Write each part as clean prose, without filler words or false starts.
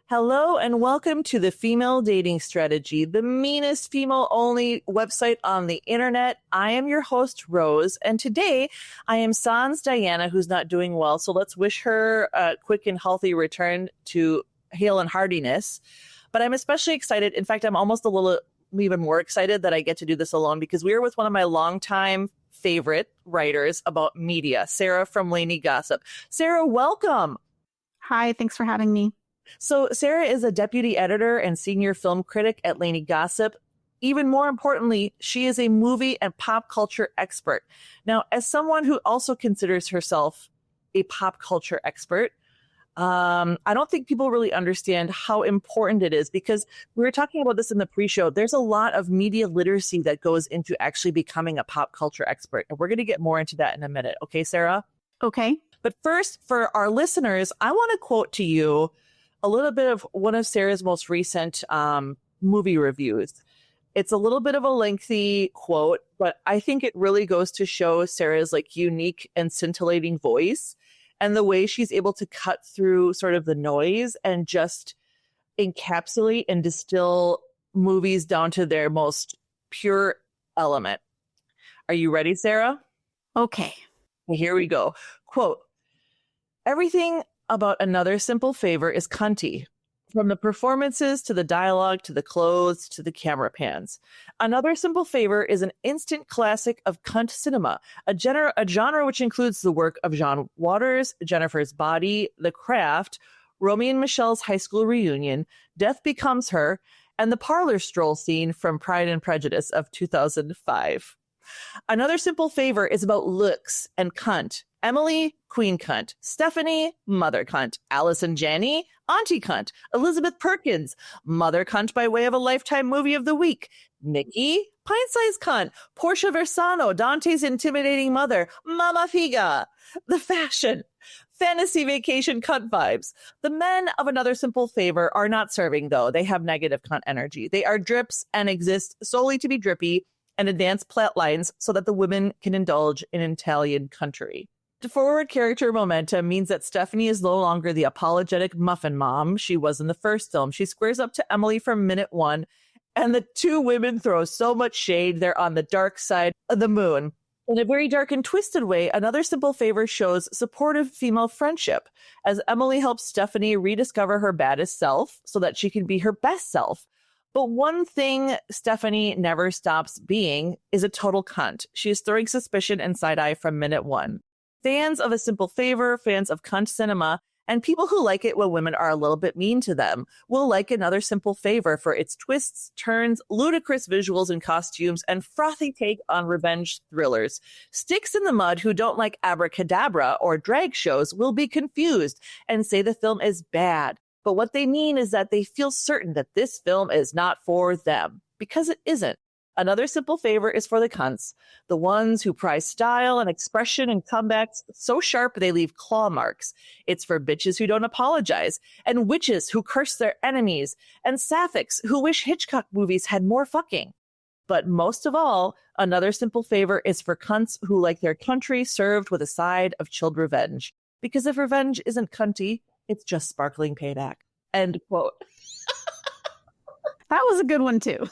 Hello and welcome to the Female Dating Strategy, the meanest female-only website on the internet. I am your host, Rose, and today I am sans Diana, who's not doing well, so let's wish her a quick and healthy return to hale and hardiness. But I'm especially excited. In fact, I'm almost a little even more excited that I get to do this alone because we are with one of my longtime favorite writers about media, Sarah from Lainey Gossip. Sarah, welcome. Hi, thanks for having me. So Sarah is a deputy editor and senior film critic at Lainey Gossip. Even more importantly, she is a movie and pop culture expert. Now, as someone who also considers herself a pop culture expert, I don't think people really understand how important it is because we were talking about this in the pre-show. There's a lot of media literacy that goes into actually becoming a pop culture expert. And we're going to get more into that in a minute. Okay, Sarah? Okay. But first, for our listeners, I want to quote to you a little bit of one of Sarah's most recent movie reviews. It's a little bit of a lengthy quote, but I think it really goes to show Sarah's like unique and scintillating voice and the way she's able to cut through sort of the noise and just encapsulate and distill movies down to their most pure element. Are you ready, Sarah? Okay. Here we go. Quote, "Everything about Another Simple Favor is cunty, from the performances to the dialogue to the clothes to the camera pans. Another Simple Favor is an instant classic of cunt cinema, a genre which includes the work of John Waters, Jennifer's Body, The Craft, Romy and Michelle's high school reunion, Death Becomes Her, and the parlor stroll scene from Pride and Prejudice of 2005. Another Simple Favor is about looks and cunt. Emily, queen cunt. Stephanie, mother cunt. Allison Janney, auntie cunt. Elizabeth Perkins, mother cunt by way of a Lifetime Movie of the Week. Nikki, pint-sized cunt. Portia Versano, Dante's intimidating mother. Mama Figa. The fashion. Fantasy vacation cunt vibes. The men of Another Simple Favor are not serving, though. They have negative cunt energy. They are drips and exist solely to be drippy and advance plot lines so that the women can indulge in Italian country. The forward character momentum means that Stephanie is no longer the apologetic muffin mom she was in the first film. She squares up to Emily from minute one, and the two women throw so much shade they're on the dark side of the moon. In a very dark and twisted way, Another Simple Favor shows supportive female friendship as Emily helps Stephanie rediscover her baddest self so that she can be her best self. But one thing Stephanie never stops being is a total cunt. She is throwing suspicion and side-eye from minute one. Fans of A Simple Favor, fans of cunt cinema, and people who like it when women are a little bit mean to them will like Another Simple Favor for its twists, turns, ludicrous visuals and costumes, and frothy take on revenge thrillers. Sticks in the mud who don't like abracadabra or drag shows will be confused and say the film is bad. But what they mean is that they feel certain that this film is not for them, because it isn't. Another Simple Favor is for the cunts, the ones who prize style and expression and comebacks so sharp they leave claw marks. It's for bitches who don't apologize, and witches who curse their enemies, and sapphics who wish Hitchcock movies had more fucking. But most of all, Another Simple Favor is for cunts who like their country served with a side of chilled revenge. Because if revenge isn't cunty, it's just sparkling payback." End quote. That was a good one, too.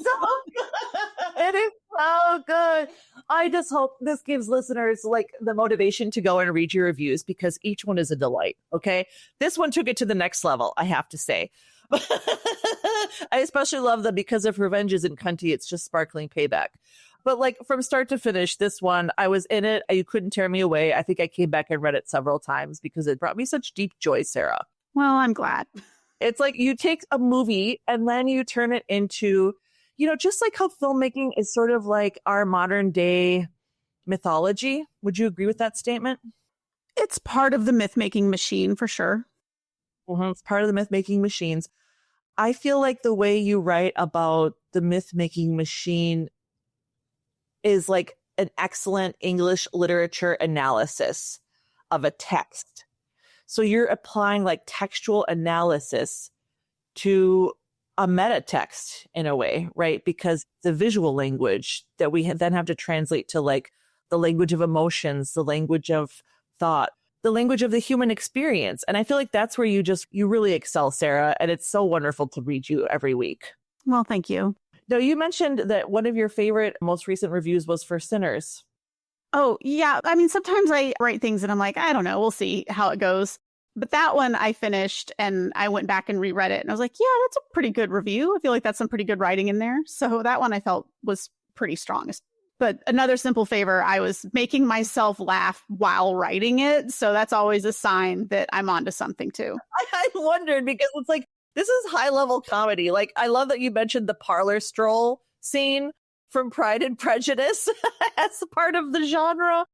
So good. It is so good. I just hope this gives listeners like the motivation to go and read your reviews because each one is a delight. Okay. This one took it to the next level, I have to say. I especially love that because if revenge isn't cunty, it's just sparkling payback. But like from start to finish, this one, I was in it. You couldn't tear me away. I think I came back and read it several times because it brought me such deep joy, Sarah. Well, I'm glad. It's like you take a movie and then you turn it into, you know, just like how filmmaking is sort of like our modern day mythology. Would you agree with that statement? It's part of the myth-making machine for sure. It's part of the myth-making machines. I feel like the way you write about the myth-making machine is like an excellent English literature analysis of a text. So you're applying like textual analysis to a meta text in a way, right? Because the visual language that we then have to translate to like the language of emotions, the language of thought. the language of the human experience. And I feel like that's where you really excel, Sarah. And it's so wonderful to read you every week. Well, thank you. Now, you mentioned that one of your favorite, most recent reviews was for Sinners. Oh, yeah. I mean, sometimes I write things and I'm like, I don't know, we'll see how it goes. But that one I finished and I went back and reread it and I was like, yeah, that's a pretty good review. I feel like that's some pretty good writing in there. So that one I felt was pretty strong. But another simple favor, I was making myself laugh while writing it. So that's always a sign that I'm onto something too. I wondered because it's like, this is high level comedy. Like, I love that you mentioned the parlor stroll scene from Pride and Prejudice as part of the genre.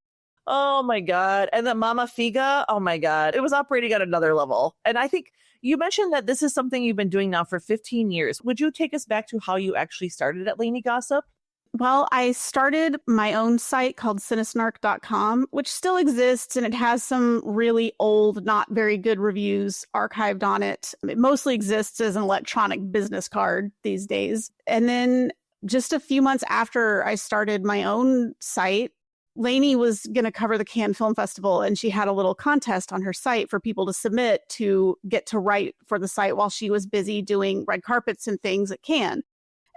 Oh my God. And then Mama Figa. Oh my God. It was operating at another level. And I think you mentioned that this is something you've been doing now for 15 years. Would you take us back to how you actually started at Lainey Gossip? Well, I started my own site called cinesnark.com, which still exists, and it has some really old, not very good reviews archived on it. It mostly exists as an electronic business card these days. And then just a few months after I started my own site, Lainey was going to cover the Cannes Film Festival, and she had a little contest on her site for people to submit to get to write for the site while she was busy doing red carpets and things at Cannes.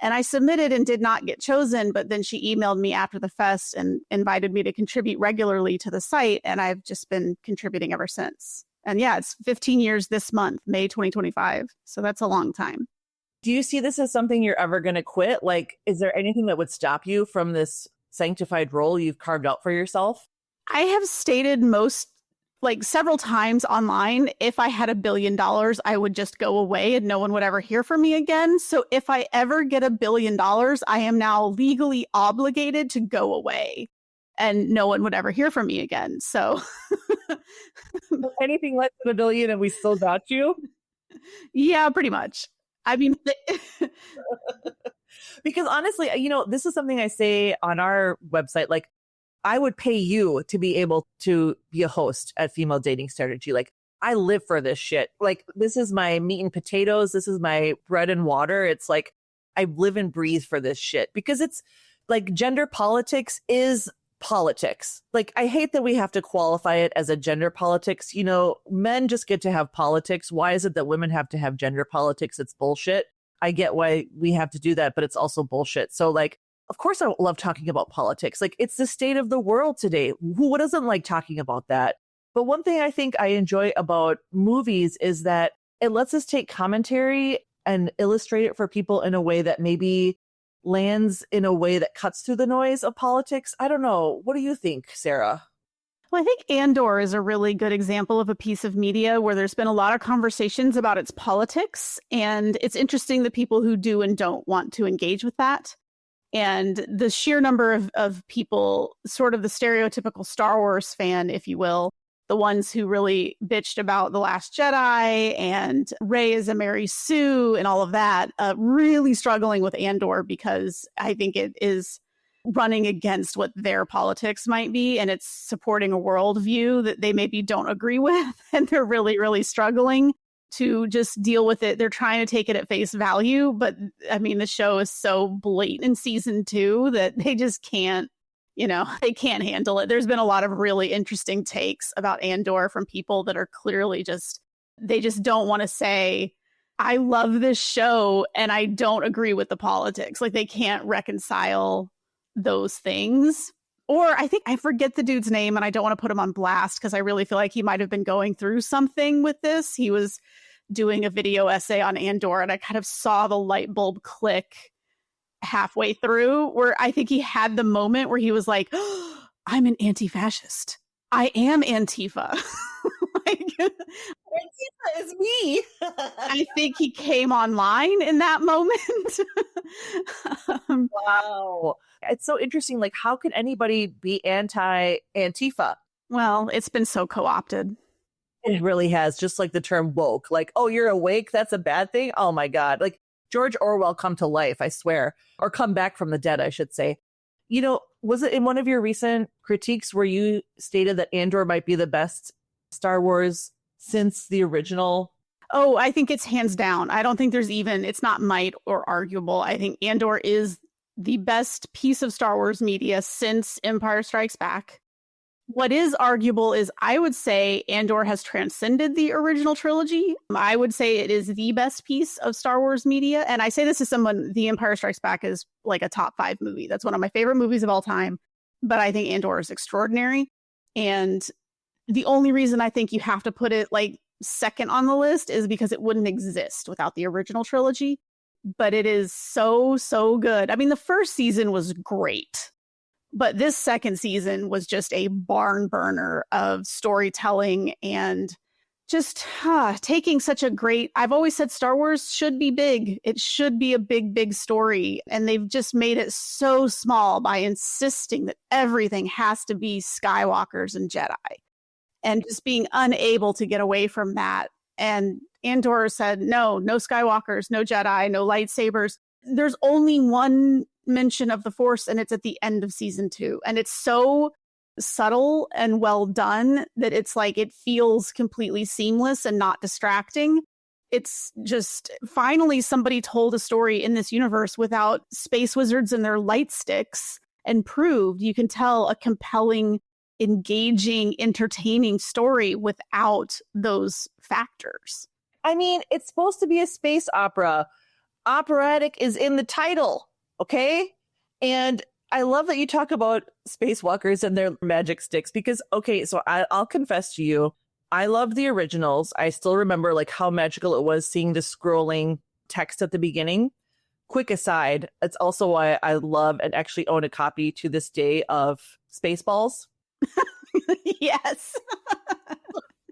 And I submitted and did not get chosen, but then she emailed me after the fest and invited me to contribute regularly to the site. And I've just been contributing ever since. And yeah, it's 15 years this month, May 2025. So that's a long time. Do you see this as something you're ever going to quit? Like, is there anything that would stop you from this sanctified role you've carved out for yourself? I have stated several times online, if I had $1 billion, I would just go away and no one would ever hear from me again. So if I ever get $1 billion, I am now legally obligated to go away and no one would ever hear from me again. So anything less than $1 billion and we still got you? Yeah, pretty much. I mean, because honestly, this is something I say on our website, like, I would pay you to be able to be a host at Female Dating Strategy. Like, I live for this shit. Like, this is my meat and potatoes. This is my bread and water. It's like, I live and breathe for this shit because it's like gender politics is politics. Like, I hate that we have to qualify it as a gender politics. Men just get to have politics. Why is it that women have to have gender politics? It's bullshit. I get why we have to do that, but it's also bullshit. So like, of course, I love talking about politics. Like, it's the state of the world today. Who doesn't like talking about that? But one thing I think I enjoy about movies is that it lets us take commentary and illustrate it for people in a way that maybe lands in a way that cuts through the noise of politics. I don't know. What do you think, Sarah? Well, I think Andor is a really good example of a piece of media where there's been a lot of conversations about its politics. And it's interesting the people who do and don't want to engage with that. And the sheer number of people, sort of the stereotypical Star Wars fan, if you will, the ones who really bitched about The Last Jedi and Rey as a Mary Sue and all of that, really struggling with Andor because I think it is running against what their politics might be. And it's supporting a worldview that they maybe don't agree with. And they're really, really struggling to just deal with it. They're trying to take it at face value. But I mean, the show is so blatant in season 2 that they just can't, they can't handle it. There's been a lot of really interesting takes about Andor from people that are clearly they just don't want to say, I love this show and I don't agree with the politics. Like, they can't reconcile those things. Or I forget the dude's name and I don't want to put him on blast because I really feel like he might have been going through something with this. He was doing a video essay on Andor and I kind of saw the light bulb click halfway through where I think he had the moment where he was like, oh, I'm an anti-fascist. I am Antifa. Antifa is me. I think he came online in that moment. Wow. It's so interesting. Like, how can anybody be anti-Antifa? Well, it's been so co-opted. It really has. Just like the term woke. Like, oh, you're awake? That's a bad thing? Oh my God. Like, George Orwell come to life, I swear. Or come back from the dead, I should say. Was it in one of your recent critiques where you stated that Andor might be the best Star Wars since the original? Oh, I think it's hands down. I don't think it's not might or arguable. I think Andor is the best piece of Star Wars media since Empire Strikes Back. What is arguable is I would say Andor has transcended the original trilogy. I would say it is the best piece of Star Wars media. And I say this as someone, The Empire Strikes Back is like a top 5 movie. That's one of my favorite movies of all time. But I think Andor is extraordinary. And the only reason I think you have to put it like second on the list is because it wouldn't exist without the original trilogy. But it is so, so good. I mean, the first season was great. But this second season was just a barn burner of storytelling and just taking such a great, I've always said Star Wars should be big. It should be a big, big story. And they've just made it so small by insisting that everything has to be Skywalkers and Jedi and just being unable to get away from that. And Andor said, no Skywalkers, no Jedi, no lightsabers. There's only one mention of the Force, and it's at the end of season 2. And it's so subtle and well done that it's like it feels completely seamless and not distracting. It's just finally somebody told a story in this universe without space wizards and their light sticks and proved you can tell a compelling, engaging, entertaining story without those factors. I mean, it's supposed to be a space opera. Operatic is in the title. Okay. And I love that you talk about spacewalkers and their magic sticks because, okay, so I'll confess to you, I love the originals. I still remember like how magical it was seeing the scrolling text at the beginning. Quick aside, it's also why I love and actually own a copy to this day of Spaceballs. Yes.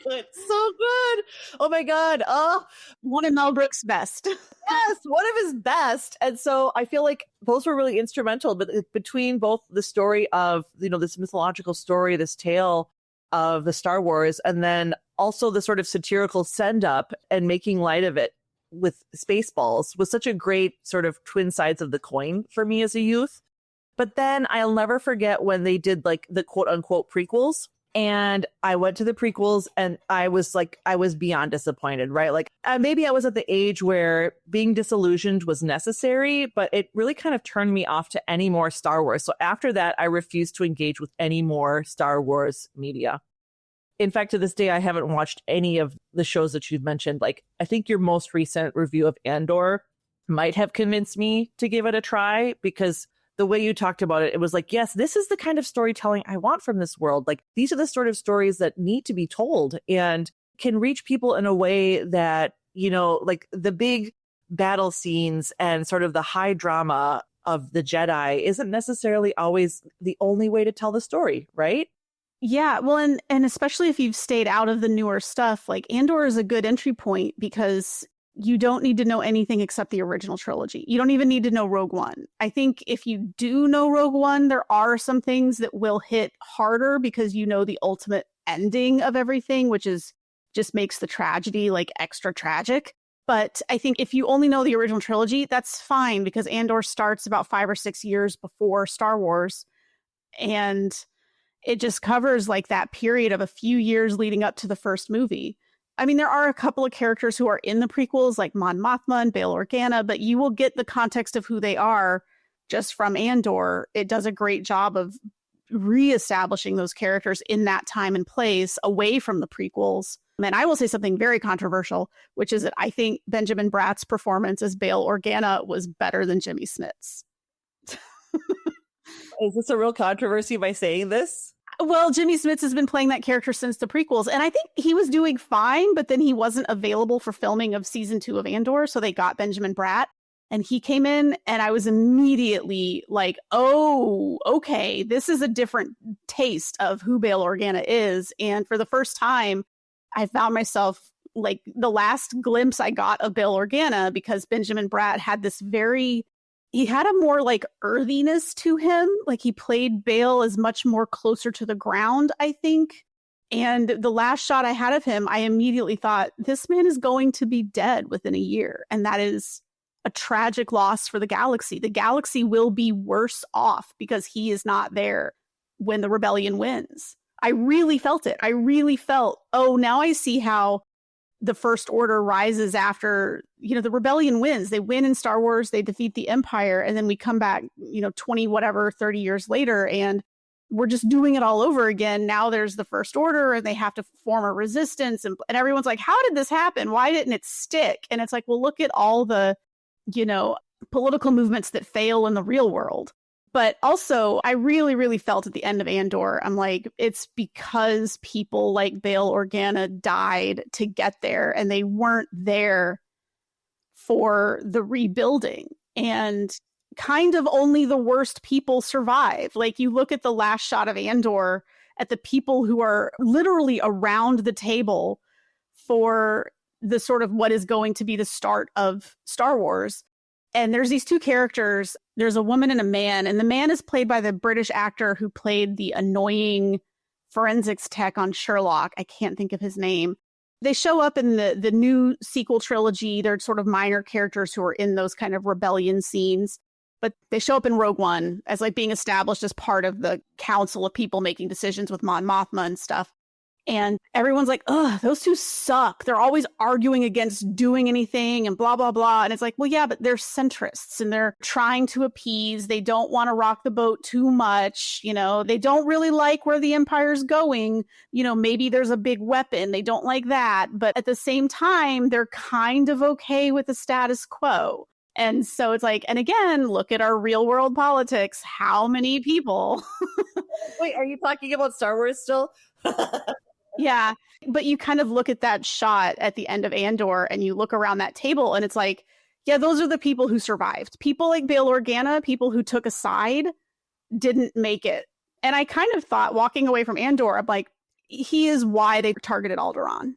Good. So good. Oh my God. Oh, one of Mel Brooks' best. Yes, one of his best. And so I feel like those were really instrumental, but between both the story of, this mythological story, this tale of the Star Wars, and then also the sort of satirical send up and making light of it with Spaceballs was such a great sort of twin sides of the coin for me as a youth. But then I'll never forget when they did like the quote unquote prequels. And I went to the prequels and I was beyond disappointed, right? Like maybe I was at the age where being disillusioned was necessary, but it really kind of turned me off to any more Star Wars. So after that, I refused to engage with any more Star Wars media. In fact, to this day, I haven't watched any of the shows that you've mentioned. Like, I think your most recent review of Andor might have convinced me to give it a try because the way you talked about it, it was like, yes, this is the kind of storytelling I want from this world. Like, these are the sort of stories that need to be told and can reach people in a way that, like the big battle scenes and sort of the high drama of the Jedi isn't necessarily always the only way to tell the story, right? Yeah, well, and especially if you've stayed out of the newer stuff, like Andor is a good entry point because you don't need to know anything except the original trilogy. You don't even need to know Rogue One. I think if you do know Rogue One, there are some things that will hit harder because you know the ultimate ending of everything, which is just makes the tragedy like extra tragic. But I think if you only know the original trilogy, that's fine because Andor starts about 5 or 6 years before Star Wars. And it just covers like that period of a few years leading up to the first movie. I mean, there are a couple of characters who are in the prequels, like Mon Mothma and Bail Organa, but you will get the context of who they are just from Andor. It does a great job of reestablishing those characters in that time and place away from the prequels. And I will say something very controversial, which is that I think Benjamin Bratt's performance as Bail Organa was better than Jimmy Smits's. Is this a real controversy by saying this? Well, Jimmy Smits has been playing that character since the prequels, and I think he was doing fine, but then he wasn't available for filming of season 2 of Andor, so they got Benjamin Bratt, and he came in, and I was immediately like, oh, okay, this is a different taste of who Bail Organa is, and for the first time, I found myself, like, the last glimpse I got of Bail Organa, because Benjamin Bratt had this he had a more like earthiness to him. Like he played Bail as much more closer to the ground, I think. And the last shot I had of him, I immediately thought, this man is going to be dead within a year. And that is a tragic loss for the galaxy. The galaxy will be worse off because he is not there when the rebellion wins. I really felt it. I really felt, oh, now I see how the First Order rises after, the rebellion wins. They win in Star Wars, they defeat the Empire, and then we come back, 20, whatever, 30 years later, and we're just doing it all over again. Now there's the First Order and they have to form a resistance. And everyone's like, how did this happen? Why didn't it stick? And it's like, well, look at all the, political movements that fail in the real world. But also, I really, really felt at the end of Andor, I'm like, it's because people like Bail Organa died to get there, and they weren't there for the rebuilding. And kind of only the worst people survive. Like, you look at the last shot of Andor, at the people who are literally around the table for the sort of what is going to be the start of Star Wars. And there's these two characters. There's a woman and a man, and the man is played by the British actor who played the annoying forensics tech on Sherlock. I can't think of his name. They show up in the new sequel trilogy. They're sort of minor characters who are in those kind of rebellion scenes, but they show up in Rogue One as like being established as part of the council of people making decisions with Mon Mothma and stuff. And everyone's like, ugh, those two suck. They're always arguing against doing anything and blah, blah, blah. And it's like, well, yeah, but they're centrists and they're trying to appease. They don't want to rock the boat too much. They don't really like where the Empire's going. Maybe there's a big weapon. They don't like that. But at the same time, they're kind of okay with the status quo. And so it's like, and again, look at our real world politics. How many people? Wait, are you talking about Star Wars still? Yeah, but you kind of look at that shot at the end of Andor and you look around that table and it's like, yeah, those are the people who survived. People like Bail Organa, people who took a side, didn't make it. And I kind of thought, walking away from Andor, I'm like, he is why they targeted Alderaan.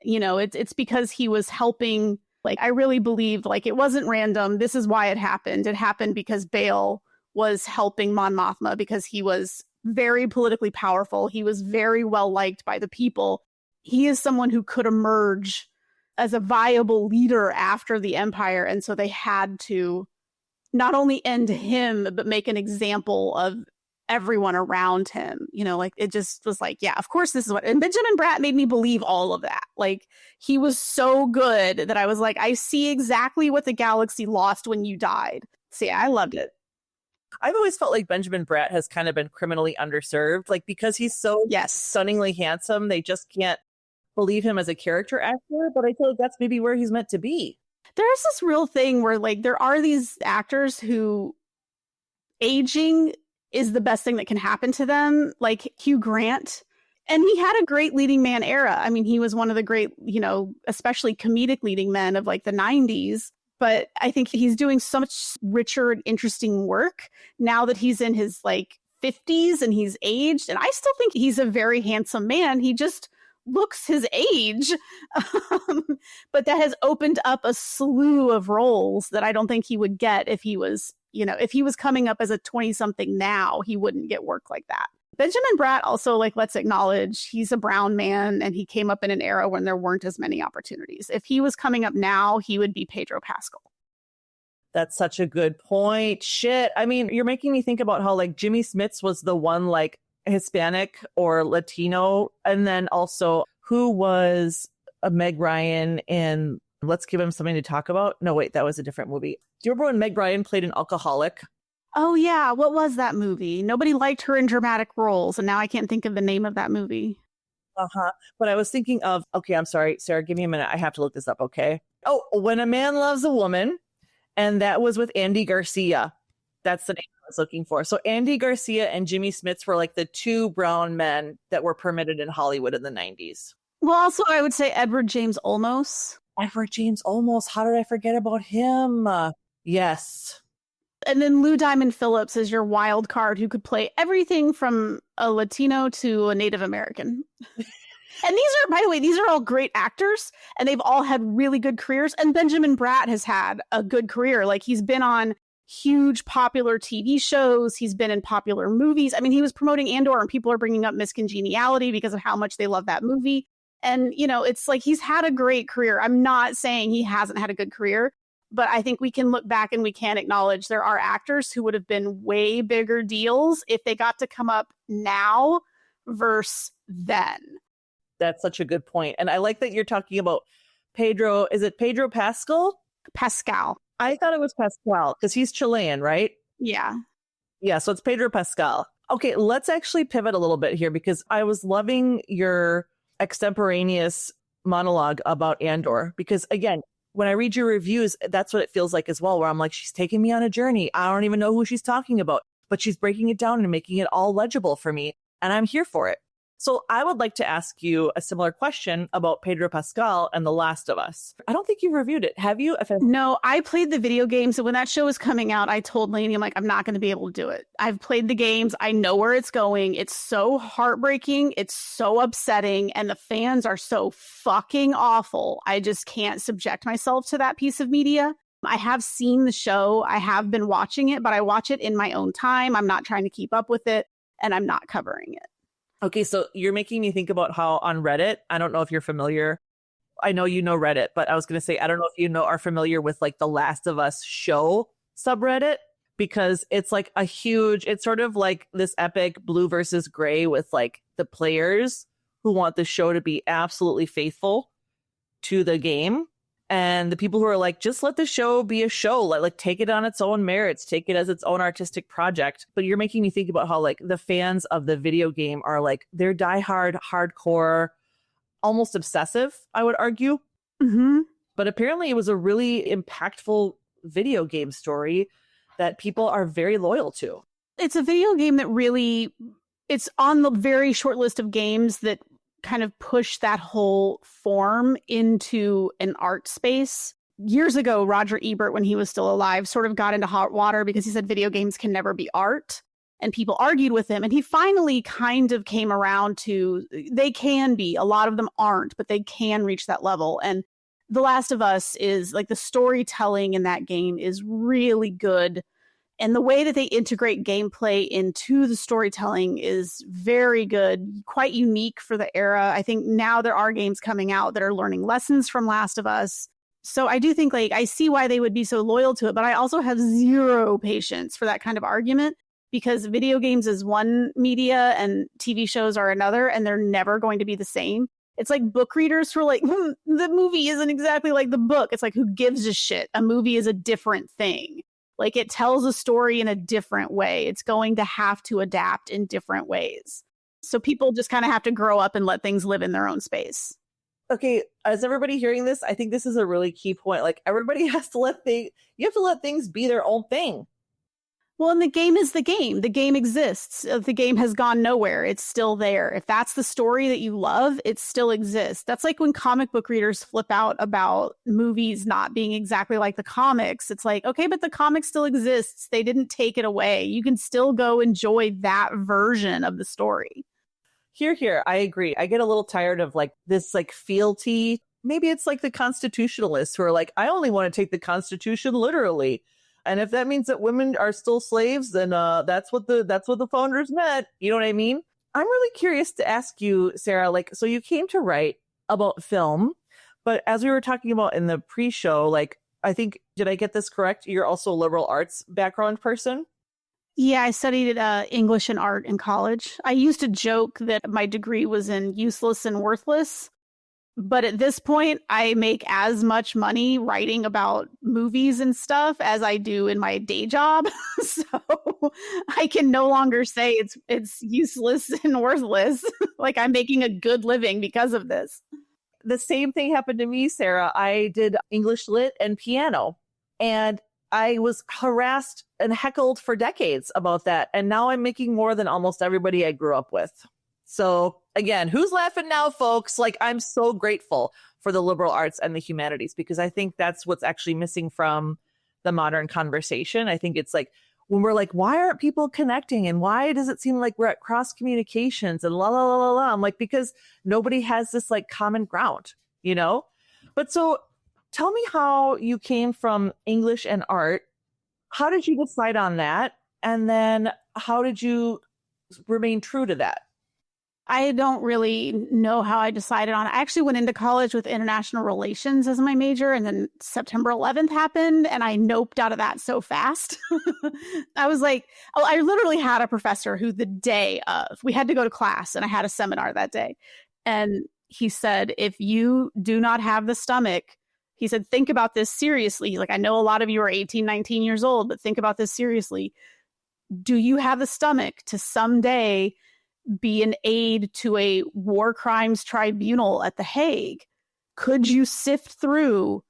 It's because he was helping. Like, I really believed, like, it wasn't random. This is why it happened. It happened because Bail was helping Mon Mothma because he was very politically powerful. He was very well liked by the people. He is someone who could emerge as a viable leader after the Empire. And so they had to not only end him, but make an example of everyone around him. Like, it just was like, yeah, of course this is what. And Benjamin Bratt made me believe all of that. Like, he was so good that I was like, I see exactly what the galaxy lost when you died. So yeah, I loved it. I've always felt like Benjamin Bratt has kind of been criminally underserved, like, because he's so stunningly handsome, they just can't believe him as a character actor. But I feel like that's maybe where he's meant to be. There's this real thing where, like, there are these actors who aging is the best thing that can happen to them, like Hugh Grant. And he had a great leading man era. I mean, he was one of the great, especially comedic leading men of like the 90s. But I think he's doing so much richer and interesting work now that he's in his like 50s and he's aged. And I still think he's a very handsome man. He just looks his age. But that has opened up a slew of roles that I don't think he would get if he was, if he was coming up as a 20-something now, he wouldn't get work like that. Benjamin Bratt also, like, let's acknowledge he's a brown man and he came up in an era when there weren't as many opportunities. If he was coming up now, he would be Pedro Pascal. That's such a good point. Shit. I mean, you're making me think about how, like, Jimmy Smits was the one, like, Hispanic or Latino. And then also, who was a Meg Ryan in Let's Give Him Something to Talk About? No, wait, that was a different movie. Do you remember when Meg Ryan played an alcoholic? Oh, yeah. What was that movie? Nobody liked her in dramatic roles, and now I can't think of the name of that movie. But I was thinking of, okay, I'm sorry, Sarah, give me a minute. I have to look this up, okay? Oh, When a Man Loves a Woman, and that was with Andy Garcia. That's the name I was looking for. So Andy Garcia and Jimmy Smits were like the two brown men that were permitted in Hollywood in the 90s. Well, also, I would say Edward James Olmos. Edward James Olmos. How did I forget about him? Yes. And then Lou Diamond Phillips is your wild card who could play everything from a Latino to a Native American. And these are, by the way, these are all great actors and they've all had really good careers. And Benjamin Bratt has had a good career. Like, he's been on huge popular TV shows. He's been in popular movies. I mean, he was promoting Andor and people are bringing up Miss Congeniality because of how much they love that movie. And, it's like he's had a great career. I'm not saying he hasn't had a good career. But I think we can look back and we can acknowledge there are actors who would have been way bigger deals if they got to come up now versus then. That's such a good point. And I like that you're talking about Pedro. Is it Pedro Pascal? Pascal. I thought it was Pascal because he's Chilean, right? Yeah. Yeah, so it's Pedro Pascal. Okay, let's actually pivot a little bit here because I was loving your extemporaneous monologue about Andor because again, when I read your reviews, that's what it feels like as well, where I'm like, she's taking me on a journey. I don't even know who she's talking about, but she's breaking it down and making it all legible for me. And I'm here for it. So I would like to ask you a similar question about Pedro Pascal and The Last of Us. I don't think you've reviewed it. Have you? No, I played the video games. So when that show was coming out, I told Lainey, I'm like, I'm not going to be able to do it. I've played the games. I know where it's going. It's so heartbreaking. It's so upsetting. And the fans are so fucking awful. I just can't subject myself to that piece of media. I have seen the show. I have been watching it, but I watch it in my own time. I'm not trying to keep up with it, and I'm not covering it. Okay, so you're making me think about how on Reddit, I don't know if you're familiar. I know you know Reddit, but I was going to say, I don't know if you are familiar with like the Last of Us show subreddit, because it's like it's sort of like this epic blue versus gray with like the players who want the show to be absolutely faithful to the game. And the people who are like, just let the show be a show, like take it on its own merits, take it as its own artistic project. But you're making me think about how like the fans of the video game are like, they're diehard, hardcore, almost obsessive, I would argue. Mm-hmm. But apparently it was a really impactful video game story that people are very loyal to. It's a video game that really, it's on the very short list of games that kind of push that whole form into an art space. Years ago, Roger Ebert, when he was still alive, sort of got into hot water because he said video games can never be art. And people argued with him. And he finally kind of came around to, they can be. A lot of them aren't, but they can reach that level. And The Last of Us is like the storytelling in that game is really good. And the way that they integrate gameplay into the storytelling is very good, quite unique for the era. I think now there are games coming out that are learning lessons from Last of Us. So I do think like I see why they would be so loyal to it, but I also have zero patience for that kind of argument because video games is one media and TV shows are another, and they're never going to be the same. It's like book readers who are like, the movie isn't exactly like the book. It's like, who gives a shit? A movie is a different thing. Like it tells a story in a different way. It's going to have to adapt in different ways. So people just kind of have to grow up and let things live in their own space. Okay, as everybody hearing this, I think this is a really key point. Like everybody has to you have to let things be their own thing. Well, and the game is the game. The game exists. The game has gone nowhere. It's still there. If that's the story that you love, it still exists. That's like when comic book readers flip out about movies not being exactly like the comics. It's like, okay, but the comic still exists. They didn't take it away. You can still go enjoy that version of the story. Here. I agree. I get a little tired of like this like fealty. Maybe it's like the constitutionalists who are like, I only want to take the Constitution literally. And if that means that women are still slaves, then that's what the founders meant. You know what I mean? I'm really curious to ask you, Sarah, like, so you came to write about film, but as we were talking about in the pre-show, like, I think, did I get this correct? You're also a liberal arts background person? Yeah, I studied English and art in college. I used to joke that my degree was in useless and worthless. But at this point, I make as much money writing about movies and stuff as I do in my day job. So I can no longer say it's useless and worthless. Like I'm making a good living because of this. The same thing happened to me, Sarah. I did English lit and piano, and I was harassed and heckled for decades about that. And now I'm making more than almost everybody I grew up with. So again, who's laughing now, folks? Like, I'm so grateful for the liberal arts and the humanities, because I think that's what's actually missing from the modern conversation. I think it's like when we're like, why aren't people connecting? And why does it seem like we're at cross communications and la, la, la, la, la? I'm like, because nobody has this like common ground, you know? But so tell me how you came from English and art. How did you decide on that? And then how did you remain true to that? I don't really know how I decided on it. I actually went into college with international relations as my major, and then September 11th happened, and I noped out of that so fast. I was like, I literally had a professor who the day of, we had to go to class, and I had a seminar that day. And he said, if you do not have the stomach, he said, think about this seriously. He's like, I know a lot of you are 18, 19 years old, but think about this seriously. do you have the stomach to someday be an aide to a war crimes tribunal at The Hague? Could you sift through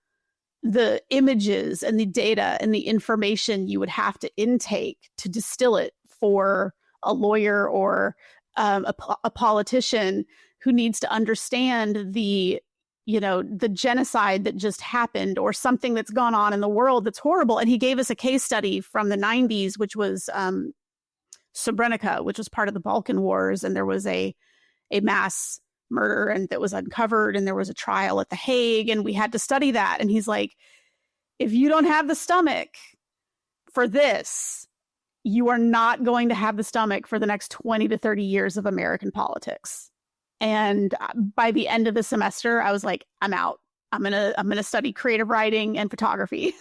the images and the data and the information you would have to intake to distill it for a lawyer or a politician who needs to understand the genocide that just happened or something that's gone on in the world that's horrible? And he gave us a case study from the 90s, which was Srebrenica, which was part of the Balkan Wars. And there was a mass murder and that was uncovered, and there was a trial at The Hague, and we had to study that. And he's like, if you don't have the stomach for this, you are not going to have the stomach for the next 20 to 30 years of American politics. And by the end of the semester, I was like, I'm out. I'm gonna study creative writing and photography.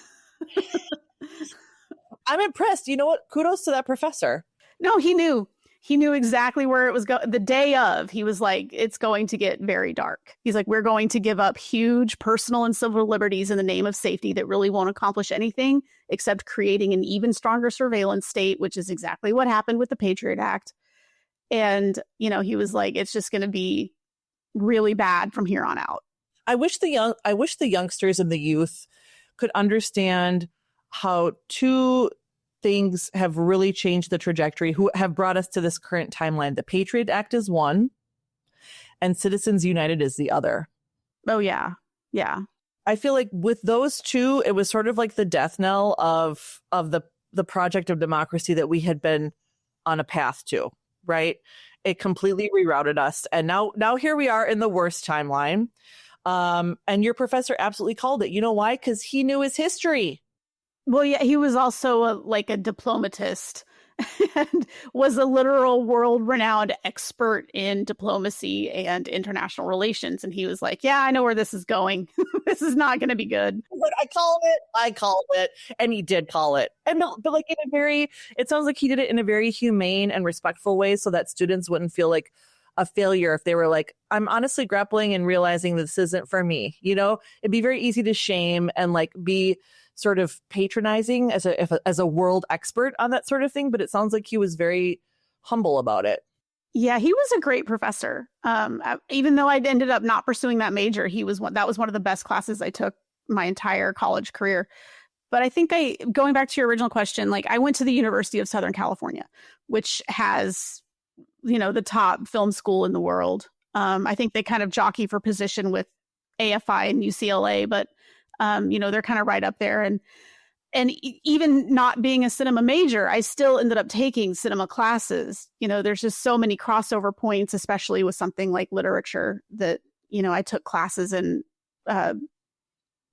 I'm impressed. You know what? Kudos to that professor. No, he knew. He knew exactly where it was going. The day of, he was like, it's going to get very dark. He's like, we're going to give up huge personal and civil liberties in the name of safety that really won't accomplish anything except creating an even stronger surveillance state, which is exactly what happened with the Patriot Act. And, he was like, it's just going to be really bad from here on out. I wish the youngsters and the youth could understand how two things have really changed the trajectory, who have brought us to this current timeline. The Patriot Act is one, and Citizens United is the other. Oh, yeah. Yeah. I feel like with those two, it was sort of like the death knell of the project of democracy that we had been on a path to, right? It completely rerouted us. And now here we are in the worst timeline. And your professor absolutely called it. You know why? Because he knew his history. Well, yeah, he was also a diplomatist and was a literal world-renowned expert in diplomacy and international relations. And he was like, yeah, I know where this is going. This is not going to be good. But I called it. And he did call it. And but like it sounds like he did it in a very humane and respectful way so that students wouldn't feel like a failure if they were like, I'm honestly grappling and realizing this isn't for me. It'd be very easy to shame and like be sort of patronizing as a world expert on that sort of thing. But it sounds like he was very humble about it. Yeah, he was a great professor. Even though I ended up not pursuing that major, that was one of the best classes I took my entire college career. But I think going back to your original question, like I went to the University of Southern California, which has, the top film school in the world. I think they kind of jockey for position with AFI and UCLA, but they're kind of right up there. And even not being a cinema major, I still ended up taking cinema classes. There's just so many crossover points, especially with something like literature that, I took classes in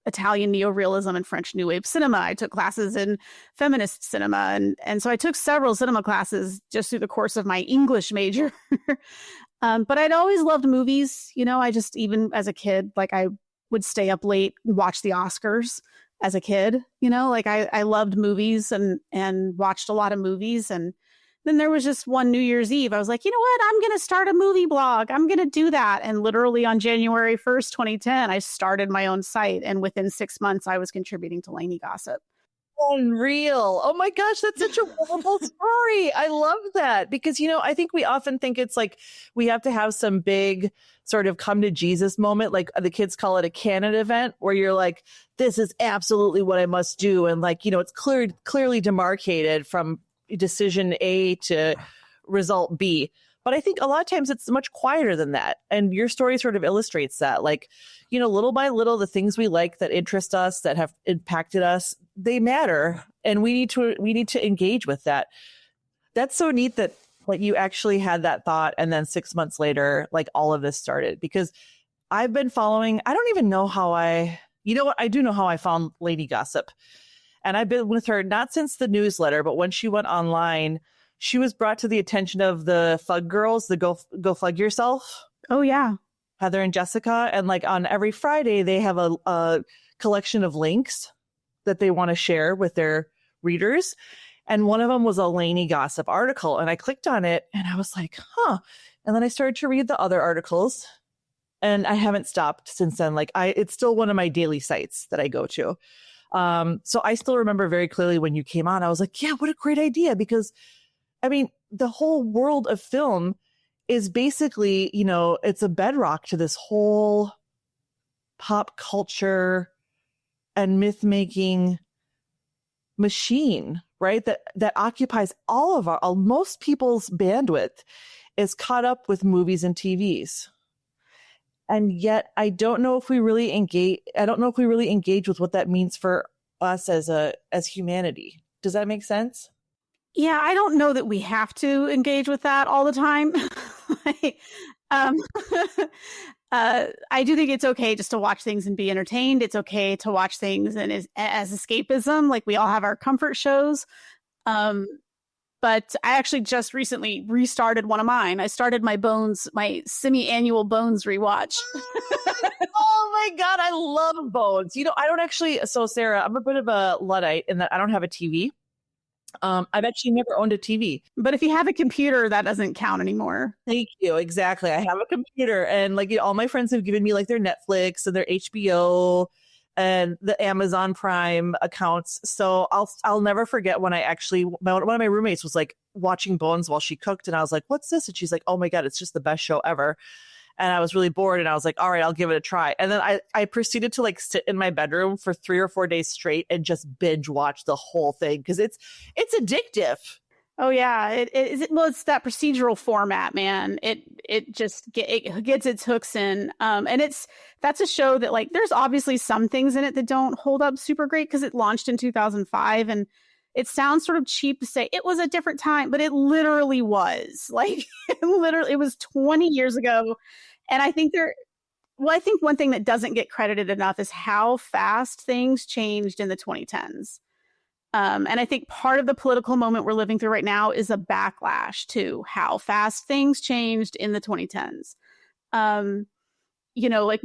Italian neorealism and French New Wave cinema. I took classes in feminist cinema. And so I took several cinema classes just through the course of my English major. But I'd always loved movies. I just, even as a kid, like I would stay up late and watch the Oscars as a kid. I loved movies and watched a lot of movies. And then there was just one New Year's Eve. I was like, you know what? I'm going to start a movie blog. I'm going to do that. And literally on January 1st, 2010, I started my own site. And within 6 months, I was contributing to Lainey Gossip. Unreal. Oh my gosh, that's such a wonderful story. I love that because, I think we often think it's like we have to have some big sort of come to Jesus moment. Like the kids call it a canon event where you're like, this is absolutely what I must do. And like, it's clearly demarcated from decision A to result B. But I think a lot of times it's much quieter than that. And your story sort of illustrates that. Like, little by little, the things we like that interest us, that have impacted us, they matter. And we need to engage with that. That's so neat that like you actually had that thought. And then 6 months later, like all of this started, because I've been following, I don't even know how I do know how I found Lainey Gossip. And I've been with her, not since the newsletter, but when she went online, she was brought to the attention of the Fug Girls, the Go Fug Yourself. Oh, yeah. Heather and Jessica. And like on every Friday, they have a collection of links that they want to share with their readers. And one of them was a Lainey Gossip article. And I clicked on it and I was like, huh. And then I started to read the other articles. And I haven't stopped since then. Like it's still one of my daily sites that I go to. So I still remember very clearly when you came on, I was like, yeah, what a great idea. Because I mean, the whole world of film is basically, you know, it's a bedrock to this whole pop culture and myth making machine, right? That occupies all of most people's bandwidth is caught up with movies and TVs. And yet I don't know if we really engage with what that means for us as humanity. Does that make sense? Yeah, I don't know that we have to engage with that all the time. Like, um, I do think it's okay just to watch things and be entertained. It's okay to watch things and as escapism. Like we all have our comfort shows. But I actually just recently restarted one of mine. I started my semi-annual Bones rewatch. Oh my God, I love Bones. You know, I don't actually, so Sarah, I'm a bit of a Luddite in that I don't have a TV. I've actually never owned a TV. But if you have a computer, that doesn't count anymore. Thank you. Exactly. I have a computer, and like, you know, all my friends have given me like their Netflix and their HBO and the Amazon Prime accounts. So I'll never forget when I actually, one of my roommates was like watching Bones while she cooked, and I was like, what's this? And she's like, oh my God, it's just the best show ever. And I was really bored, and I was like, all right, I'll give it a try. And then I proceeded to like sit in my bedroom for 3 or 4 days straight and just binge watch the whole thing because it's addictive. Oh yeah, it is. Well, it's that procedural format, man. It gets its hooks in, and that's a show that like there's obviously some things in it that don't hold up super great because it launched in 2005, and it sounds sort of cheap to say it was a different time, but it literally was. Like it was 20 years ago, and I think I think one thing that doesn't get credited enough is how fast things changed in the 2010s. And I think part of the political moment we're living through right now is a backlash to how fast things changed in the 2010s. You know, like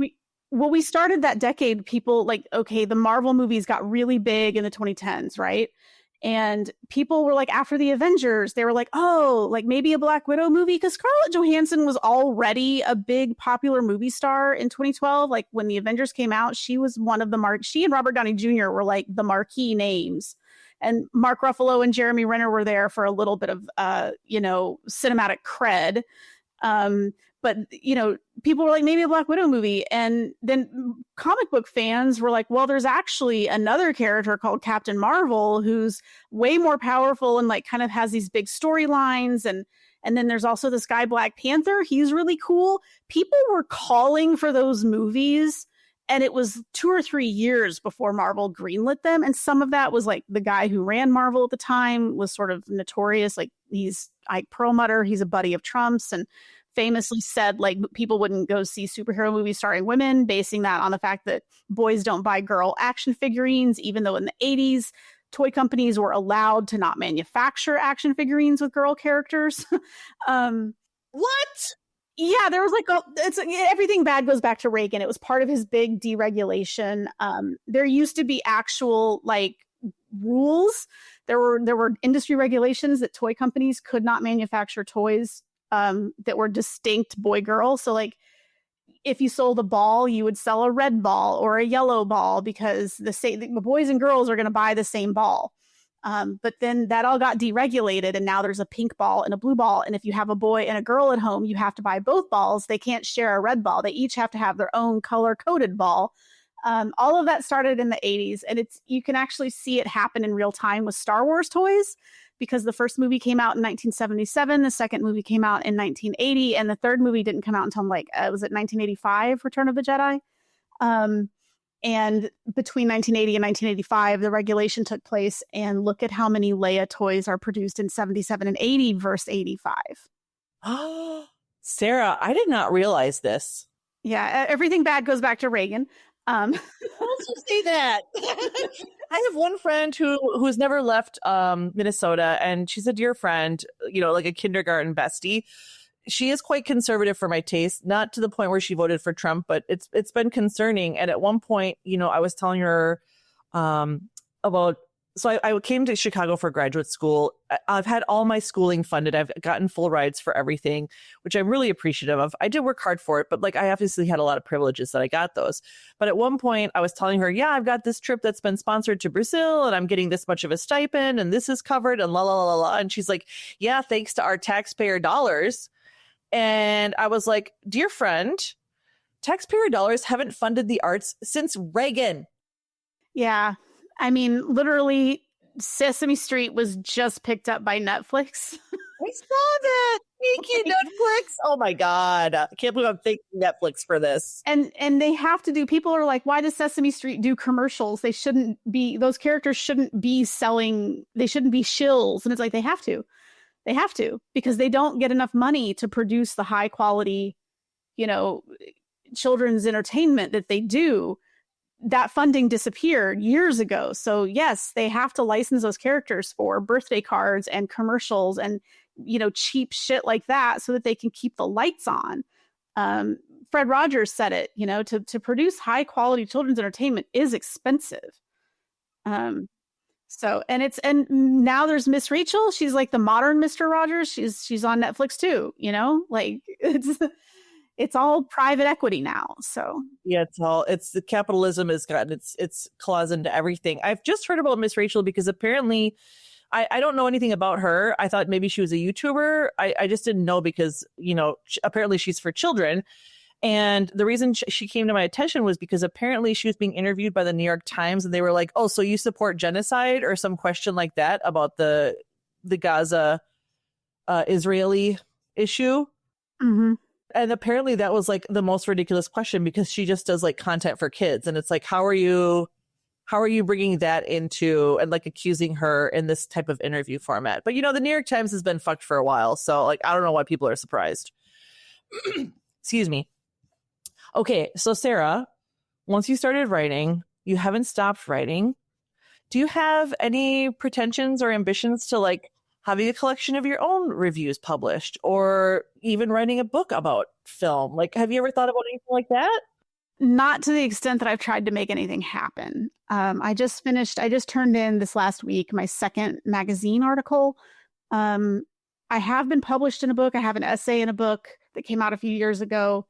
we started that decade, people like, okay, the Marvel movies got really big in the 2010s, right? And people were like, after the Avengers, they were like, oh, like maybe a Black Widow movie, because Scarlett Johansson was already a big popular movie star in 2012. Like when the Avengers came out, she was one of she and Robert Downey Jr. were like the marquee names. And Mark Ruffalo and Jeremy Renner were there for a little bit of, cinematic cred. But, you know, people were like, maybe a Black Widow movie. And then comic book fans were like, well, there's actually another character called Captain Marvel who's way more powerful and like kind of has these big storylines. And then there's also this guy, Black Panther. He's really cool. People were calling for those movies. And it was 2 or 3 years before Marvel greenlit them. And some of that was like the guy who ran Marvel at the time was sort of notorious. Like he's Ike Perlmutter. He's a buddy of Trump's and famously said like people wouldn't go see superhero movies starring women, basing that on the fact that boys don't buy girl action figurines, even though in the 80s, toy companies were allowed to not manufacture action figurines with girl characters. What? Yeah, there was like everything bad goes back to Reagan. It was part of his big deregulation. There used to be actual like rules. There were industry regulations that toy companies could not manufacture toys that were distinct boy girl. So like if you sold a ball, you would sell a red ball or a yellow ball because the boys and girls are going to buy the same ball. But then that all got deregulated, and now there's a pink ball and a blue ball. And if you have a boy and a girl at home, you have to buy both balls. They can't share a red ball. They each have to have their own color-coded ball. All of that started in the 80s, and you can actually see it happen in real time with Star Wars toys, because the first movie came out in 1977, the second movie came out in 1980, and the third movie didn't come out until was it 1985, Return of the Jedi? And between 1980 and 1985, the regulation took place, and look at how many Leia toys are produced in 77 and 80 versus 85. Oh, Sarah, I did not realize this. Yeah, everything bad goes back to Reagan. Why don't you say that? I have one friend who's never left Minnesota, and she's a dear friend, you know, like a kindergarten bestie. She is quite conservative for my taste, not to the point where she voted for Trump, but it's been concerning. And at one point, you know, I was telling her about So I came to Chicago for graduate school. I've had all my schooling funded. I've gotten full rides for everything, which I'm really appreciative of. I did work hard for it, but like I obviously had a lot of privileges that I got those. But at one point I was telling her, yeah, I've got this trip that's been sponsored to Brazil and I'm getting this much of a stipend and this is covered and la, la, la, la. And she's like, yeah, thanks to our taxpayer dollars. And I was like, dear friend, taxpayer dollars haven't funded the arts since Reagan. Yeah. I mean, literally, Sesame Street was just picked up by Netflix. I saw that. Thank you, Netflix. Oh my God. I can't believe I'm thanking Netflix for this. And they have to do, people are like, why does Sesame Street do commercials? They shouldn't be, those characters shouldn't be selling, they shouldn't be shills. And it's like, they have to. They have to, because they don't get enough money to produce the high quality, you know, children's entertainment that they do. That funding disappeared years ago. So yes, they have to license those characters for birthday cards and commercials and, you know, cheap shit like that so that they can keep the lights on. Fred Rogers said it, you know, to produce high quality children's entertainment is expensive. So, and now there's Miss Rachel. She's like the modern Mr. Rogers. She's on Netflix too, you know, like it's all private equity now. So yeah, it's the capitalism has gotten its claws into everything. I've just heard about Miss Rachel because apparently I don't know anything about her. I thought maybe she was a YouTuber. I just didn't know because, you know, apparently she's for children. And the reason she came to my attention was because apparently she was being interviewed by the New York Times and they were like, oh, so you support genocide or some question like that about the Gaza Israeli issue. Mm-hmm. And apparently that was like the most ridiculous question because she just does like content for kids. And it's like, how are you bringing that into and like accusing her in this type of interview format? But, you know, the New York Times has been fucked for a while. So like, I don't know why people are surprised. Excuse me. Okay. So Sarah, once you started writing, you haven't stopped writing. Do you have any pretensions or ambitions to like having a collection of your own reviews published or even writing a book about film? Like, have you ever thought about anything like that? Not to the extent that I've tried to make anything happen. I just turned in this last week my second magazine article. I have been published in a book. I have an essay in a book that came out a few years ago.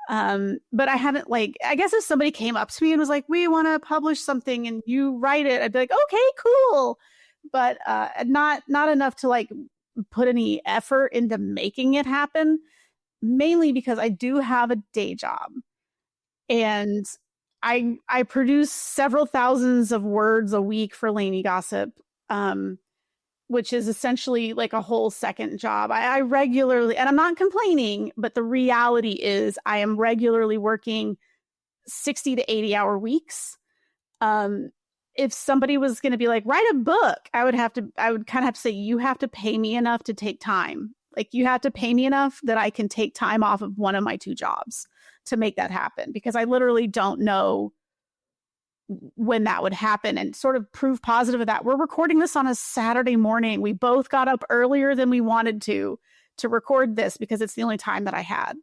But I haven't I guess if somebody came up to me and was like, we want to publish something and you write it, I'd be like, okay, cool. But not enough to like put any effort into making it happen, mainly because I do have a day job and I produce several thousands of words a week for Lainey Gossip, which is essentially like a whole second job. I regularly, and I'm not complaining, but the reality is I am regularly working 60 to 80 hour weeks. If somebody was going to be like, write a book, I would kind of have to say, you have to pay me enough to take time. Like you have to pay me enough that I can take time off of one of my two jobs to make that happen, because I literally don't know when that would happen. And sort of proof positive of that, we're recording this on a Saturday morning. We both got up earlier than we wanted to record this because it's the only time that I had.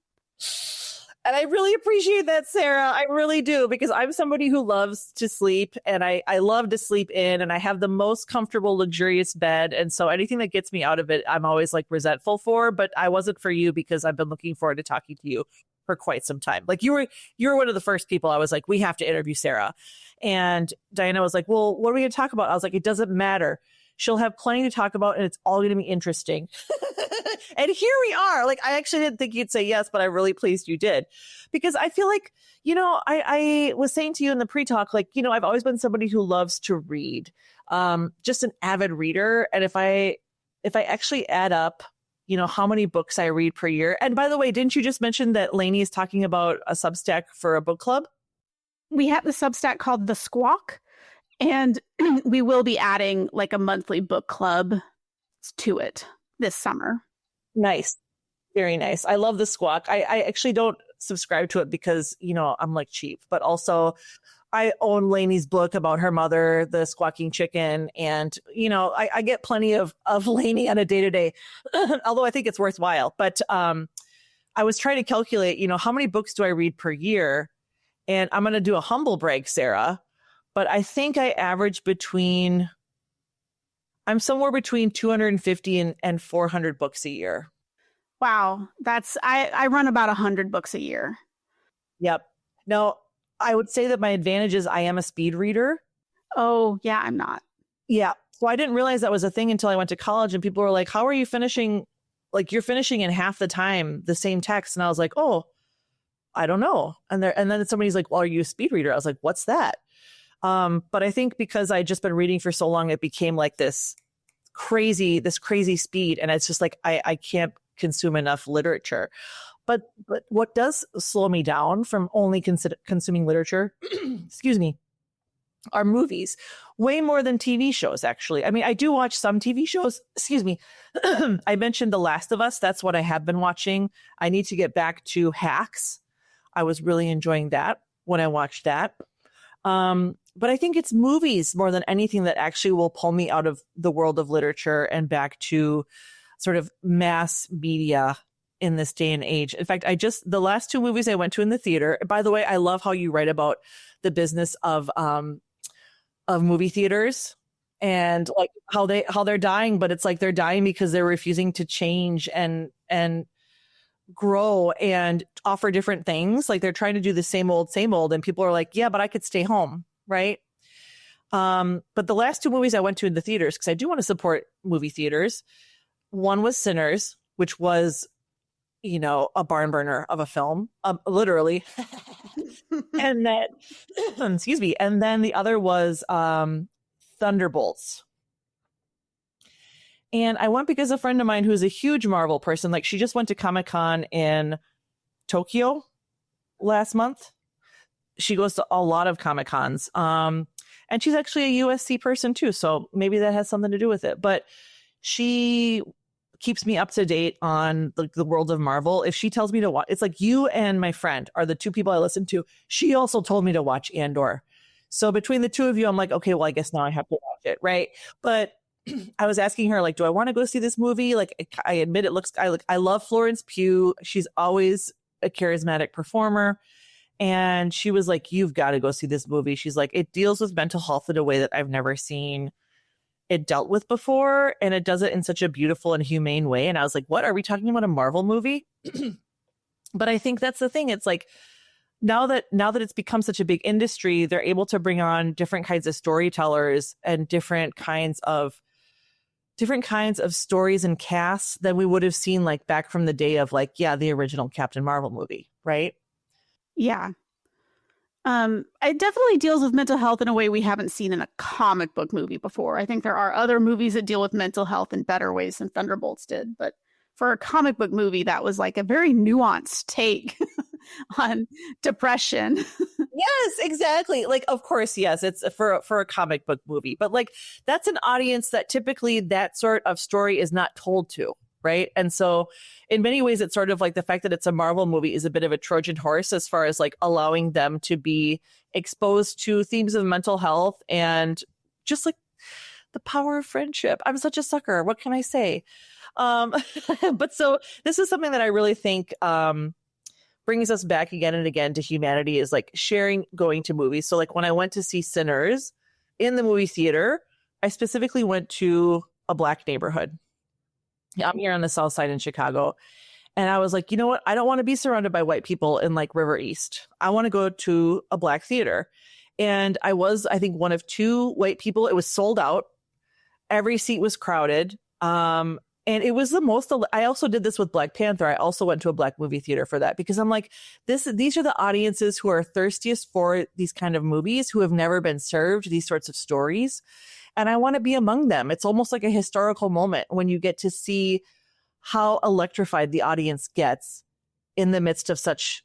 And I really appreciate that, Sarah. I really do, because I'm somebody who loves to sleep and I love to sleep in and I have the most comfortable, luxurious bed. And so anything that gets me out of it, I'm always like resentful for. But I wasn't for you because I've been looking forward to talking to you for quite some time. Like you were one of the first people I was like, we have to interview Sarah. And Diana was like, well, what are we going to talk about? I was like, it doesn't matter. She'll have plenty to talk about and it's all going to be interesting. And here we are. Like, I actually didn't think you'd say yes, but I'm really pleased you did, because I feel like, you know, I was saying to you in the pre-talk, like, you know, I've always been somebody who loves to read, just an avid reader. And if I actually add up, you know, how many books I read per year. And by the way, didn't you just mention that Lainey is talking about a Substack for a book club? We have the Substack called The Squawk, and we will be adding like a monthly book club to it this summer. Nice. Very nice. I love The Squawk. I actually don't subscribe to it because, you know, I'm like cheap, but also I own Lainey's book about her mother, the squawking chicken. And, you know, I get plenty of Lainey on a day-to-day, although I think it's worthwhile. But I was trying to calculate, you know, how many books do I read per year? And I'm going to do a humble brag, Sarah, but I think I average between I'm somewhere between 250 and 400 books a year. Wow. I run about 100 books a year. Yep. Now, I would say that my advantage is I am a speed reader. Oh, yeah, I'm not. Yeah. So I didn't realize that was a thing until I went to college, and people were like, how are you finishing? Like, you're finishing in half the time the same text. And I was like, oh, I don't know. And then somebody's like, well, are you a speed reader? I was like, what's that? But I think because I'd just been reading for so long, it became like this crazy speed. And it's just like, I can't consume enough literature. But what does slow me down from only consuming literature, excuse me, are movies, way more than TV shows, actually. I mean, I do watch some TV shows. Excuse me. I mentioned The Last of Us. That's what I have been watching. I need to get back to Hacks. I was really enjoying that when I watched that. But I think it's movies more than anything that actually will pull me out of the world of literature and back to sort of mass media in this day and age. In fact, the last two movies I went to in the theater, by the way, I love how you write about the business of movie theaters and like how they're dying, but it's like they're dying because they're refusing to change and grow and offer different things. Like they're trying to do the same old, and people are like, yeah, but I could stay home. Right. But the last two movies I went to in the theaters, because I do want to support movie theaters. One was Sinners, which was, a barn burner of a film, literally. And then, excuse me. And then the other was Thunderbolts. And I went because a friend of mine who's a huge Marvel person, like she just went to Comic-Con in Tokyo last month. She goes to a lot of Comic-Cons. And she's actually a USC person too. So maybe that has something to do with it. But she keeps me up to date on the world of Marvel. If she tells me to watch, it's like you and my friend are the two people I listen to. She also told me to watch Andor. So between the two of you, I'm like, okay, well, I guess now I have to watch it. Right. But I was asking her, like, do I want to go see this movie? Like, I admit I love Florence Pugh. She's always a charismatic performer. And she was like, you've got to go see this movie. She's like, it deals with mental health in a way that I've never seen it dealt with before. And it does it in such a beautiful and humane way. And I was like, what, are we talking about a Marvel movie? But I think that's the thing. It's like, now that it's become such a big industry, they're able to bring on different kinds of storytellers and different kinds of stories and casts than we would have seen like back from the day of like, yeah, the original Captain Marvel movie. Right. Yeah. It definitely deals with mental health in a way we haven't seen in a comic book movie before. I think there are other movies that deal with mental health in better ways than Thunderbolts did. But for a comic book movie, that was like a very nuanced take on depression. Yes, exactly. Like, of course, yes, it's for a comic book movie. But like, that's an audience that typically that sort of story is not told to. Right. And so in many ways, it's sort of like the fact that it's a Marvel movie is a bit of a Trojan horse as far as like allowing them to be exposed to themes of mental health and just like the power of friendship. I'm such a sucker. What can I say? But so this is something that I really think brings us back again and again to humanity is like sharing going to movies. So like when I went to see Sinners in the movie theater, I specifically went to a Black neighborhood. I'm here on the South Side in Chicago. And I was like, you know what? I don't want to be surrounded by white people in like River East. I want to go to a Black theater. And I was, I think, one of two white people. It was sold out. Every seat was crowded. And it was the most, I also did this with Black Panther. I also went to a Black movie theater for that because I'm like, these are the audiences who are thirstiest for these kind of movies, who have never been served these sorts of stories. And I want to be among them. It's almost like a historical moment when you get to see how electrified the audience gets in the midst of such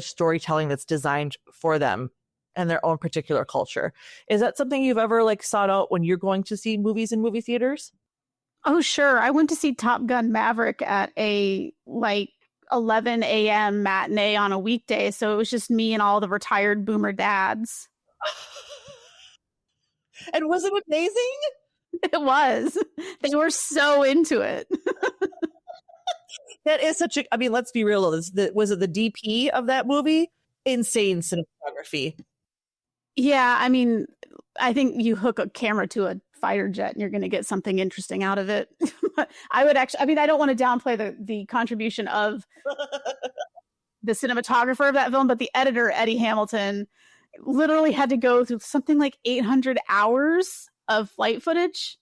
storytelling that's designed for them and their own particular culture. Is that something you've ever like sought out when you're going to see movies in movie theaters? Oh, sure. I went to see Top Gun Maverick at a like 11 a.m. matinee on a weekday. So it was just me and all the retired boomer dads. And was it amazing? It was. They were so into it. That is such a, I mean, let's be real. Was it the DP of that movie? Insane cinematography. Yeah, I mean, I think you hook a camera to a fighter jet and you're going to get something interesting out of it. I would actually, I mean, I don't want to downplay the contribution of the cinematographer of that film, but the editor, Eddie Hamilton, literally had to go through something like 800 hours of flight footage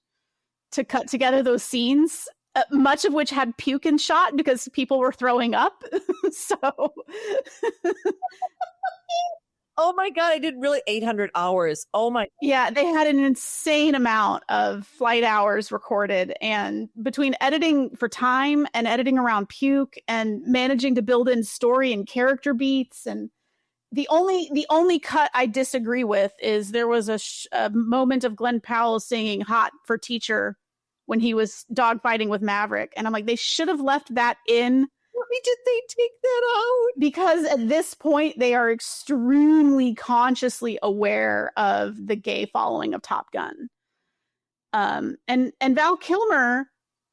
to cut together those scenes, much of which had puke in shot because people were throwing up. So oh my God, I did really 800 hours. Oh my. Yeah, they had an insane amount of flight hours recorded, and between editing for time and editing around puke and managing to build in story and character beats, and the only cut I disagree with is there was a moment of Glenn Powell singing "Hot for Teacher" when he was dogfighting with Maverick, and I'm like, they should have left that in. Why did they take that out? Because at this point, they are extremely consciously aware of the gay following of Top Gun. And Val Kilmer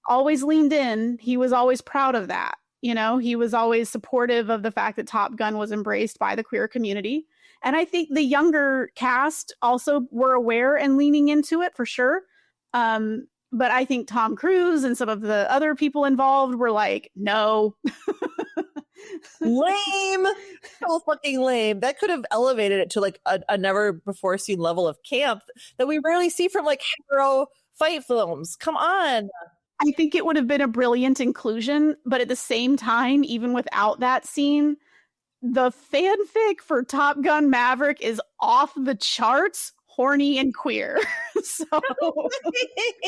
always leaned in. He was always proud of that. You know, he was always supportive of the fact that Top Gun was embraced by the queer community. And I think the younger cast also were aware and leaning into it for sure. But I think Tom Cruise and some of the other people involved were like, no. Lame. So fucking lame. That could have elevated it to like a never before seen level of camp that we rarely see from like hetero fight films. Come on. I think it would have been a brilliant inclusion, but at the same time, even without that scene, the fanfic for Top Gun Maverick is off the charts, horny and queer. So I might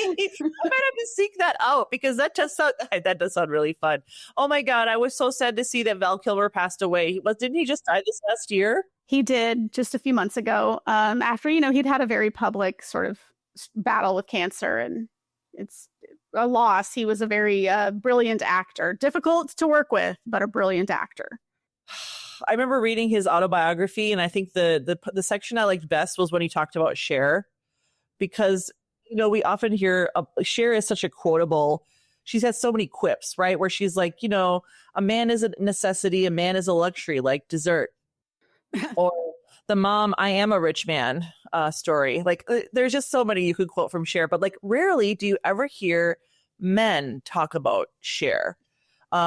have to seek that out because that does sound really fun. Oh my God, I was so sad to see that Val Kilmer passed away. Didn't he just die this last year? He did just a few months ago. After, you know, he'd had a very public sort of battle with cancer, and it's a loss. He was a very brilliant actor, difficult to work with, but a brilliant actor. I remember reading his autobiography, and I think the section I liked best was when he talked about Cher, because, you know, we often hear Cher is such a quotable. She's had so many quips, right? Where she's like, you know, a man is a necessity, a man is a luxury, like dessert, or the mom, I am a rich man story. Like, there's just so many you could quote from Cher, but like rarely do you ever hear men talk about Cher.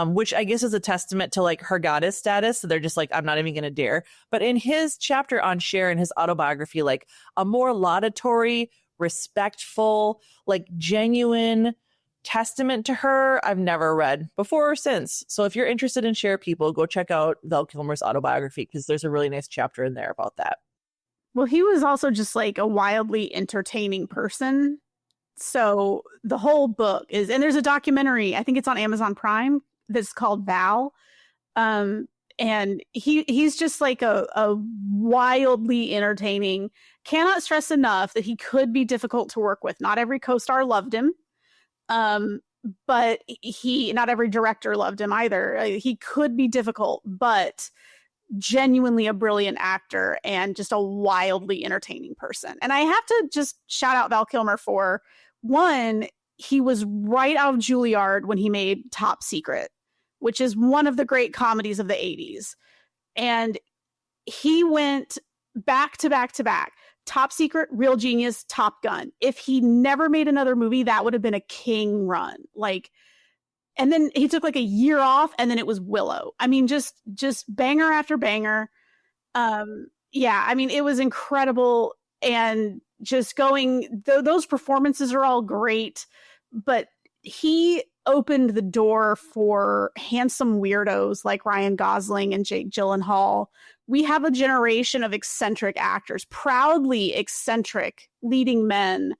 Which I guess is a testament to like her goddess status. So they're just like, I'm not even going to dare. But in his chapter on Cher in his autobiography, like a more laudatory, respectful, like genuine testament to her, I've never read before or since. So if you're interested in Cher, people, go check out Val Kilmer's autobiography because there's a really nice chapter in there about that. Well, he was also just like a wildly entertaining person. So the whole book is, and there's a documentary, I think it's on Amazon Prime, that's called Val. And he's just like a wildly entertaining, cannot stress enough that he could be difficult to work with. Not every co-star loved him. But not every director loved him either. He could be difficult, but genuinely a brilliant actor and just a wildly entertaining person. And I have to just shout out Val Kilmer for, one, he was right out of Juilliard when he made Top Secret, which is one of the great comedies of the 80s. And he went back to back to back. Top Secret, Real Genius, Top Gun. If he never made another movie, that would have been a king run. Like, and then he took like a year off, and then it was Willow. I mean, just banger after banger. Yeah, I mean, it was incredible. And just going, those performances are all great, but he opened the door for handsome weirdos like Ryan Gosling and Jake Gyllenhaal. We have a generation of eccentric actors, proudly eccentric leading men,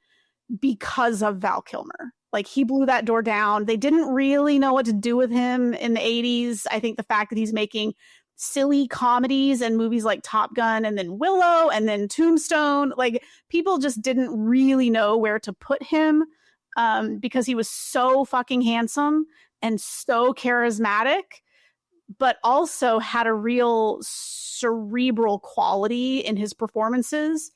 because of Val Kilmer. Like, he blew that door down. They didn't really know what to do with him in the 80s. I think the fact that he's making silly comedies and movies like Top Gun and then Willow and then Tombstone, like, people just didn't really know where to put him. Because he was so fucking handsome and so charismatic, but also had a real cerebral quality in his performances,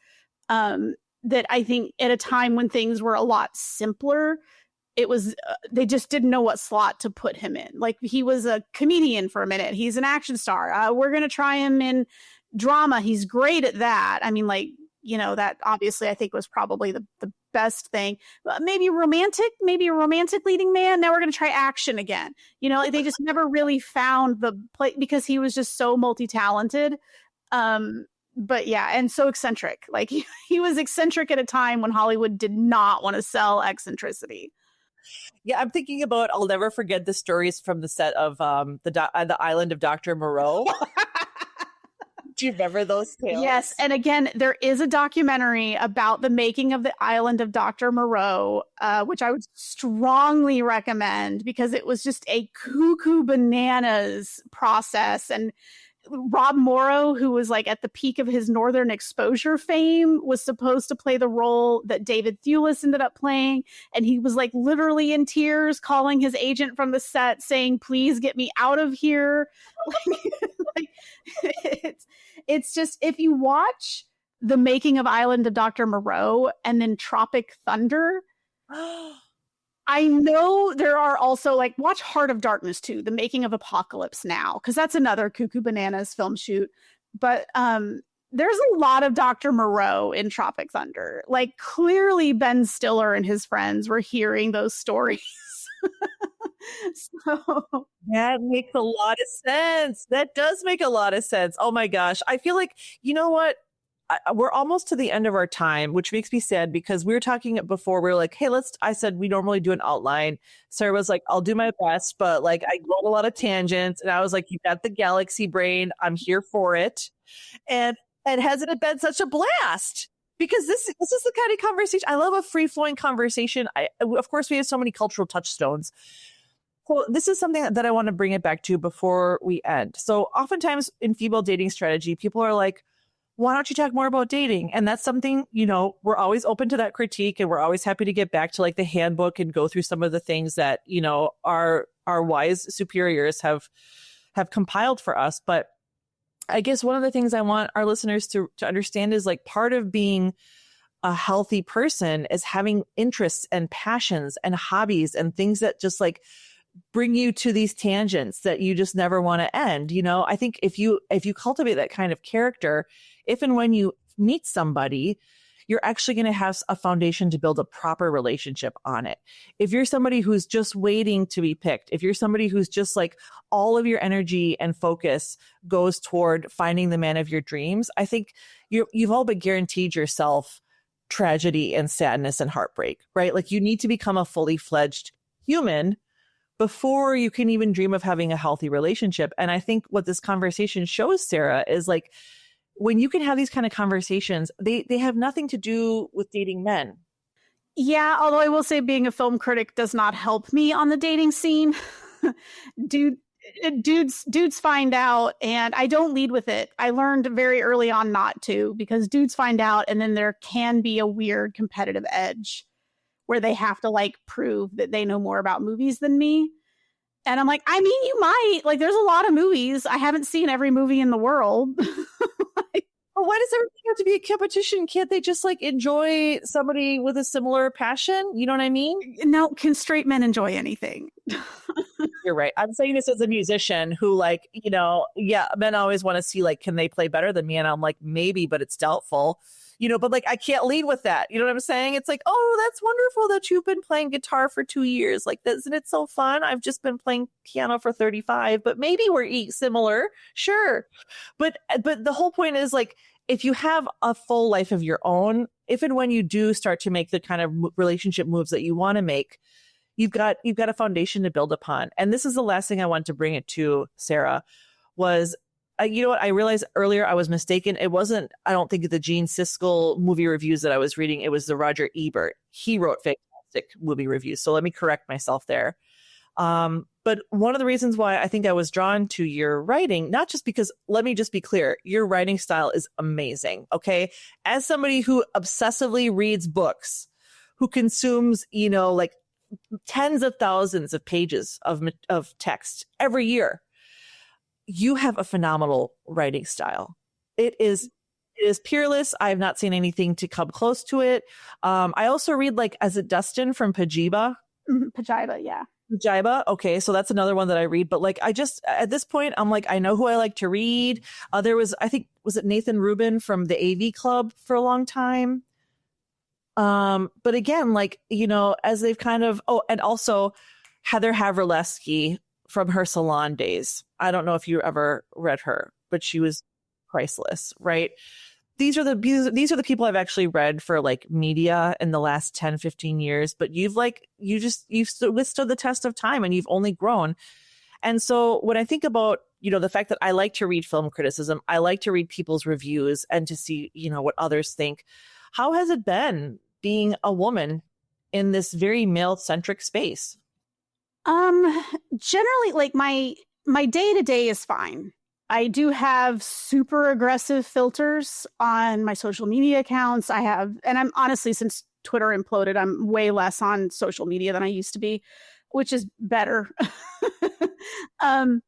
that I think at a time when things were a lot simpler, it was, they just didn't know what slot to put him in. Like, he was a comedian for a minute. He's an action star. We're going to try him in drama. He's great at that. I mean, like, you know, that obviously I think was probably the best thing. Maybe a romantic leading man. Now we're going to try action again. They just never really found the play because he was just so multi-talented. But yeah, and so eccentric. Like he was eccentric at a time when Hollywood did not want to sell eccentricity. Yeah, I'm thinking about, I'll never forget the stories from the set of the Island of Dr. Moreau. Do you remember those tales? Yes. And again, there is a documentary about the making of the Island of Dr. Moreau, which I would strongly recommend because it was just a cuckoo bananas process. And Rob Morrow, who was like at the peak of his Northern Exposure fame, was supposed to play the role that David Thewlis ended up playing. And he was like literally in tears calling his agent from the set saying, please get me out of here. It's just, if you watch the making of Island of Dr. Moreau and then Tropic Thunder, I know there are also like, watch Heart of Darkness too, the making of Apocalypse Now, because that's another cuckoo bananas film shoot. But there's a lot of Dr. Moreau in Tropic Thunder. Like clearly Ben Stiller and his friends were hearing those stories. So that makes a lot of sense. That does make a lot of sense. Oh my gosh. I feel like, you know what? We're almost to the end of our time, which makes me sad because we were talking before. We were like, hey, I said, we normally do an outline. Sarah was like, I'll do my best, but like I go on a lot of tangents. And I was like, you got the galaxy brain. I'm here for it. And hasn't it been such a blast? Because this is the kind of conversation. I love a free flowing conversation. Of course, we have so many cultural touchstones. So this is something that I want to bring it back to before we end. So oftentimes in female dating strategy, people are like, why don't you talk more about dating? And that's something, we're always open to that critique, and we're always happy to get back to like the handbook and go through some of the things that, our wise superiors have compiled for us. But I guess one of the things I want our listeners to understand is like part of being a healthy person is having interests and passions and hobbies and things that just like bring you to these tangents that you just never want to end. I think if you cultivate that kind of character, if and when you meet somebody, you're actually going to have a foundation to build a proper relationship on it. If you're somebody who's just waiting to be picked, if you're somebody who's just like all of your energy and focus goes toward finding the man of your dreams, I think you've all but guaranteed yourself tragedy and sadness and heartbreak, right? Like you need to become a fully fledged human before you can even dream of having a healthy relationship. And I think what this conversation shows, Sarah, is like when you can have these kind of conversations, they have nothing to do with dating men. Yeah, although I will say being a film critic does not help me on the dating scene. Dudes find out, and I don't lead with it. I learned very early on not to, because dudes find out and then there can be a weird competitive edge where they have to like prove that they know more about movies than me. And I'm like, I mean, you might. Like, there's a lot of movies. I haven't seen every movie in the world. Well, why does everything have to be a competition? Can't they just like enjoy somebody with a similar passion? You know what I mean? No, can straight men enjoy anything? You're right. I'm saying this as a musician who like, men always want to see like, can they play better than me? And I'm like, maybe, but it's doubtful. But like, I can't lead with that. You know what I'm saying? It's like, oh, that's wonderful that you've been playing guitar for 2 years. Like, isn't it so fun? I've just been playing piano for 35, but maybe we're similar. Sure. But the whole point is like, if you have a full life of your own, if and when you do start to make the kind of relationship moves that you want to make, you've got a foundation to build upon. And this is the last thing I want to bring it to, Sarah, was you know what? I realized earlier I was mistaken. It wasn't, I don't think, the Gene Siskel movie reviews that I was reading. It was the Roger Ebert. He wrote fantastic movie reviews. So let me correct myself there. But one of the reasons why I think I was drawn to your writing, not just because, let me just be clear, your writing style is amazing. Okay. As somebody who obsessively reads books, who consumes, like tens of thousands of pages of text every year, you have a phenomenal writing style. It is peerless. I have not seen anything to come close to it. I also read like, is it Dustin from Pajiba? Pajiba, yeah. Pajiba. Okay. So that's another one that I read, but like, at this point, I'm like, I know who I like to read. Was it Nathan Rubin from the AV Club for a long time? But again, like, as they've kind of, and also Heather Havrilesky from her salon days. I don't know if you ever read her, but she was priceless, right? These are the people I've actually read for like media in the last 10, 15 years, but you've withstood the test of time and you've only grown. And so when I think about, the fact that I like to read film criticism, I like to read people's reviews and to see, what others think. How has it been being a woman in this very male-centric space? Generally, like my day-to-day is fine. I do have super aggressive filters on my social media accounts. And I'm honestly, since Twitter imploded, I'm way less on social media than I used to be, which is better. I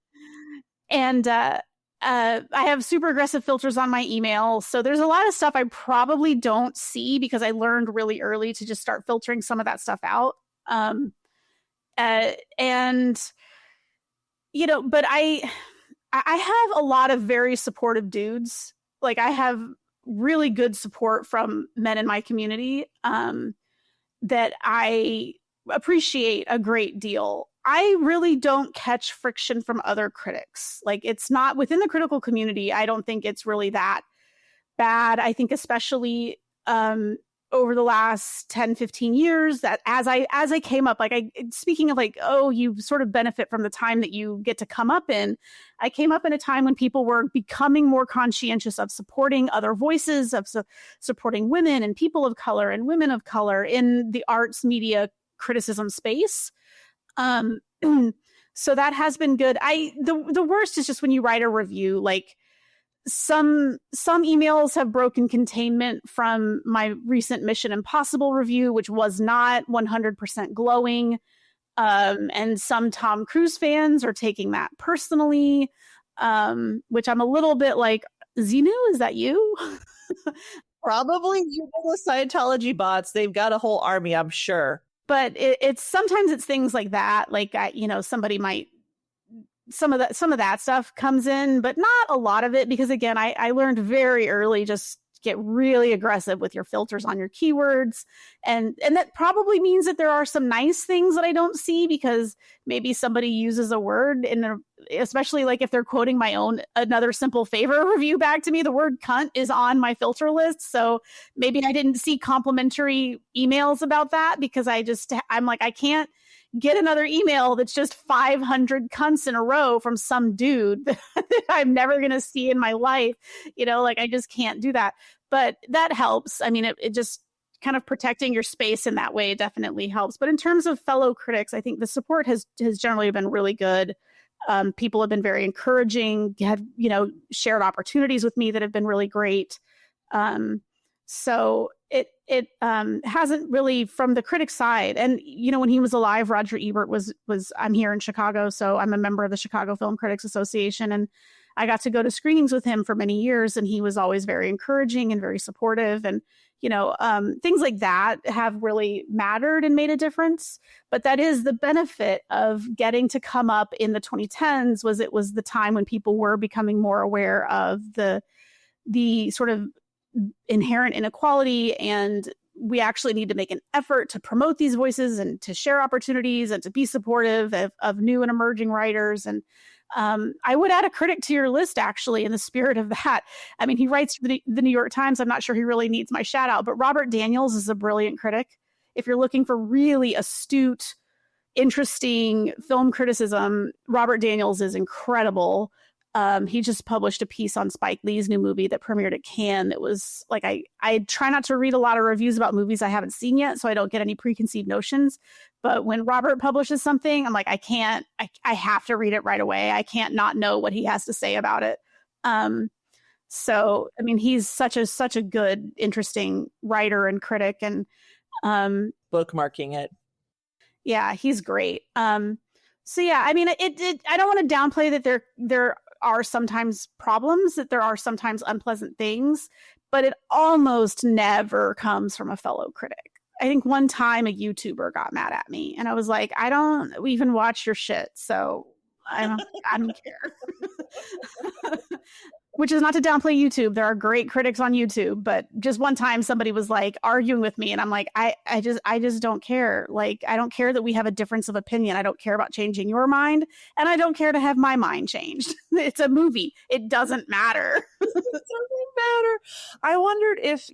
have super aggressive filters on my email. So there's a lot of stuff I probably don't see because I learned really early to just start filtering some of that stuff out. But I have a lot of very supportive dudes. Like I have really good support from men in my community that I appreciate a great deal. I really don't catch friction from other critics. Like it's not within the critical community. I don't think it's really that bad. I think especially over the last 10, 15 years that as I came up, speaking of like, oh, you sort of benefit from the time that you get to come up in. I came up in a time when people were becoming more conscientious of supporting other voices, of supporting women and people of color and women of color in the arts media criticism space. So that has been good. The worst is just when you write a review, like some emails have broken containment from my recent Mission Impossible review, which was not 100% glowing. And some Tom Cruise fans are taking that personally, which I'm a little bit like, Xenu, is that you? Probably the Scientology bots. They've got a whole army, I'm sure. But it's sometimes it's things like that. Like, somebody might, some of that stuff comes in, but not a lot of it, because again, I learned very early, just get really aggressive with your filters on your keywords. And that probably means that there are some nice things that I don't see because maybe somebody uses a word especially like if they're quoting my own Another Simple Favor review back to me, the word cunt is on my filter list. So maybe I didn't see complimentary emails about that because I'm like, I can't get another email that's just 500 cunts in a row from some dude that I'm never going to see in my life. Like I just can't do that. But that helps. I mean, it just kind of protecting your space in that way definitely helps. But in terms of fellow critics, I think the support has generally been really good. People have been very encouraging, have, shared opportunities with me that have been really great. So it hasn't really, from the critic side. And, when he was alive, Roger Ebert was I'm here in Chicago. So I'm a member of the Chicago Film Critics Association. And I got to go to screenings with him for many years. And he was always very encouraging and very supportive. And, things like that have really mattered and made a difference. But that is the benefit of getting to come up in the 2010s it was the time when people were becoming more aware of the sort of inherent inequality, and we actually need to make an effort to promote these voices and to share opportunities and to be supportive of new and emerging writers. And I would add a critic to your list, actually, in the spirit of that. I mean, he writes for the New York Times. I'm not sure he really needs my shout out, but Robert Daniels is a brilliant critic. If you're looking for really astute, interesting film criticism, Robert Daniels is incredible. He just published a piece on Spike Lee's new movie that premiered at Cannes. That was like, I try not to read a lot of reviews about movies I haven't seen yet, so I don't get any preconceived notions. But when Robert publishes something, I'm like, I have to read it right away. I can't not know what he has to say about it. So, I mean, he's such a good, interesting writer and critic, and bookmarking it. Yeah, he's great. So yeah, I mean, I don't want to downplay that there are sometimes problems, that there are sometimes unpleasant things, but it almost never comes from a fellow critic. I think one time a YouTuber got mad at me and I was like, I don't even watch your shit, so I don't care. Which is not to downplay YouTube. There are great critics on YouTube, but just one time somebody was like arguing with me and I'm like, I just don't care. Like, I don't care that we have a difference of opinion. I don't care about changing your mind, and I don't care to have my mind changed. It's a movie. It doesn't matter. It doesn't matter. I wondered if,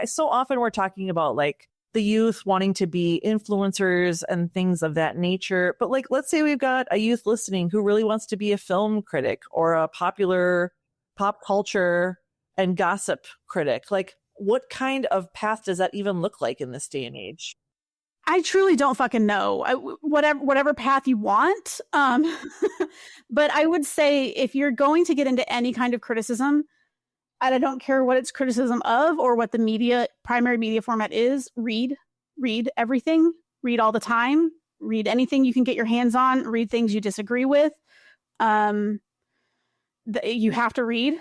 so often we're talking about like the youth wanting to be influencers and things of that nature. But like, let's say we've got a youth listening who really wants to be a film critic or a popular pop culture and gossip critic. Like, what kind of path does that even look like in this day and age? I truly don't fucking know. Whatever path you want. But I would say if you're going to get into any kind of criticism, and I don't care what it's criticism of or what the primary media format is, read everything, read all the time, read anything you can get your hands on, read things you disagree with. You have to read.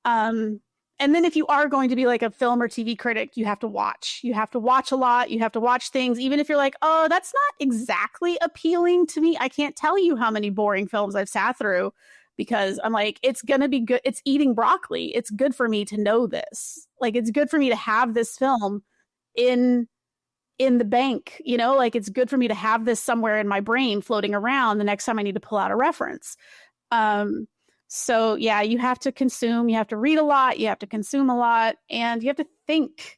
And then if you are going to be like a film or TV critic, you have to watch. You have to watch a lot. You have to watch things, even if you're like, oh, that's not exactly appealing to me. I can't tell you how many boring films I've sat through because I'm like, it's going to be good. It's eating broccoli. It's good for me to know this. Like, it's good for me to have this film in the bank, like it's good for me to have this somewhere in my brain floating around the next time I need to pull out a reference. So yeah, you have to consume, you have to read a lot, you have to consume a lot, and you have to think.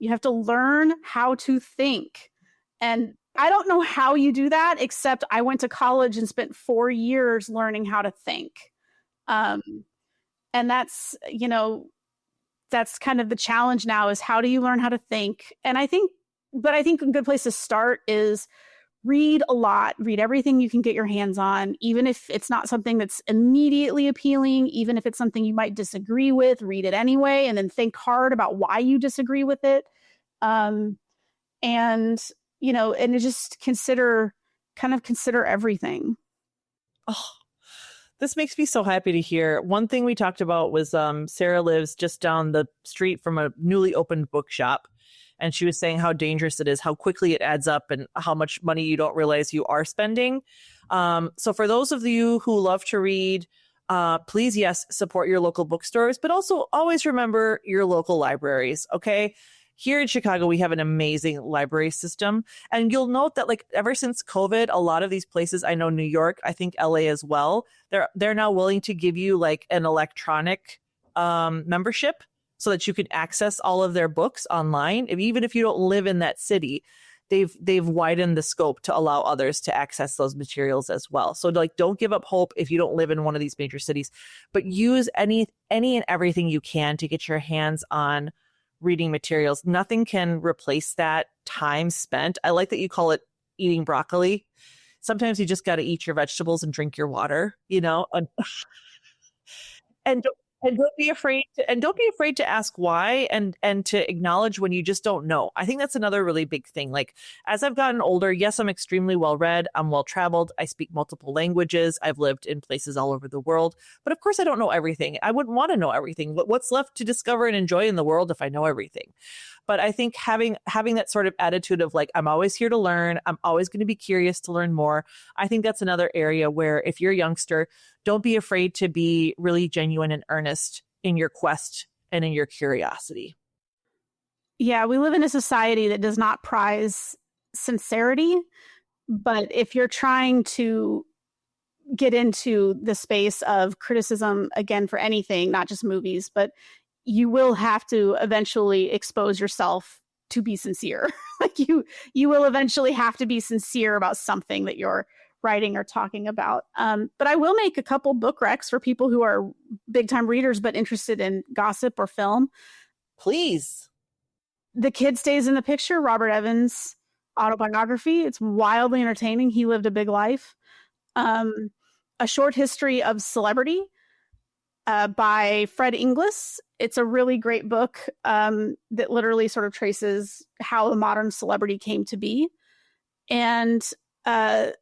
You have to learn how to think. And I don't know how you do that, except I went to college and spent 4 years learning how to think. And that's, that's kind of the challenge now, is how do you learn how to think? And I think a good place to start is read a lot, read everything you can get your hands on, even if it's not something that's immediately appealing, even if it's something you might disagree with, read it anyway, and then think hard about why you disagree with it. And just consider everything. Oh, this makes me so happy to hear. One thing we talked about was Sarah lives just down the street from a newly opened bookshop. And she was saying how dangerous it is, how quickly it adds up, and how much money you don't realize you are spending. So for those of you who love to read, please, yes, support your local bookstores, but also always remember your local libraries, okay? Here in Chicago, we have an amazing library system. And you'll note that like ever since COVID, a lot of these places, I know New York, I think LA as well, they're now willing to give you like an electronic membership, so that you can access all of their books online. Even if you don't live in that city, they've widened the scope to allow others to access those materials as well. So like, don't give up hope if you don't live in one of these major cities, but use any and everything you can to get your hands on reading materials. Nothing can replace that time spent. I like that you call it eating broccoli. Sometimes you just got to eat your vegetables and drink your water, and don't be afraid to ask why, and to acknowledge when you just don't know. I think that's another really big thing. Like, as I've gotten older, yes, I'm extremely well read. I'm well traveled. I speak multiple languages. I've lived in places all over the world. But of course, I don't know everything. I wouldn't want to know everything. What's left to discover and enjoy in the world if I know everything? But I think having that sort of attitude of like, I'm always here to learn, I'm always going to be curious to learn more. I think that's another area where if you're a youngster, don't be afraid to be really genuine and earnest in your quest and in your curiosity. Yeah, we live in a society that does not prize sincerity. But if you're trying to get into the space of criticism, again, for anything, not just movies, but you will have to eventually expose yourself to be sincere. Like you will eventually have to be sincere about something that you're writing or talking about. But I will make a couple book recs for people who are big time readers, but interested in gossip or film. Please. The Kid Stays in the Picture, Robert Evans' autobiography. It's wildly entertaining. He lived a big life. A Short History of Celebrity by Fred Inglis. It's a really great book that literally sort of traces how a modern celebrity came to be. And The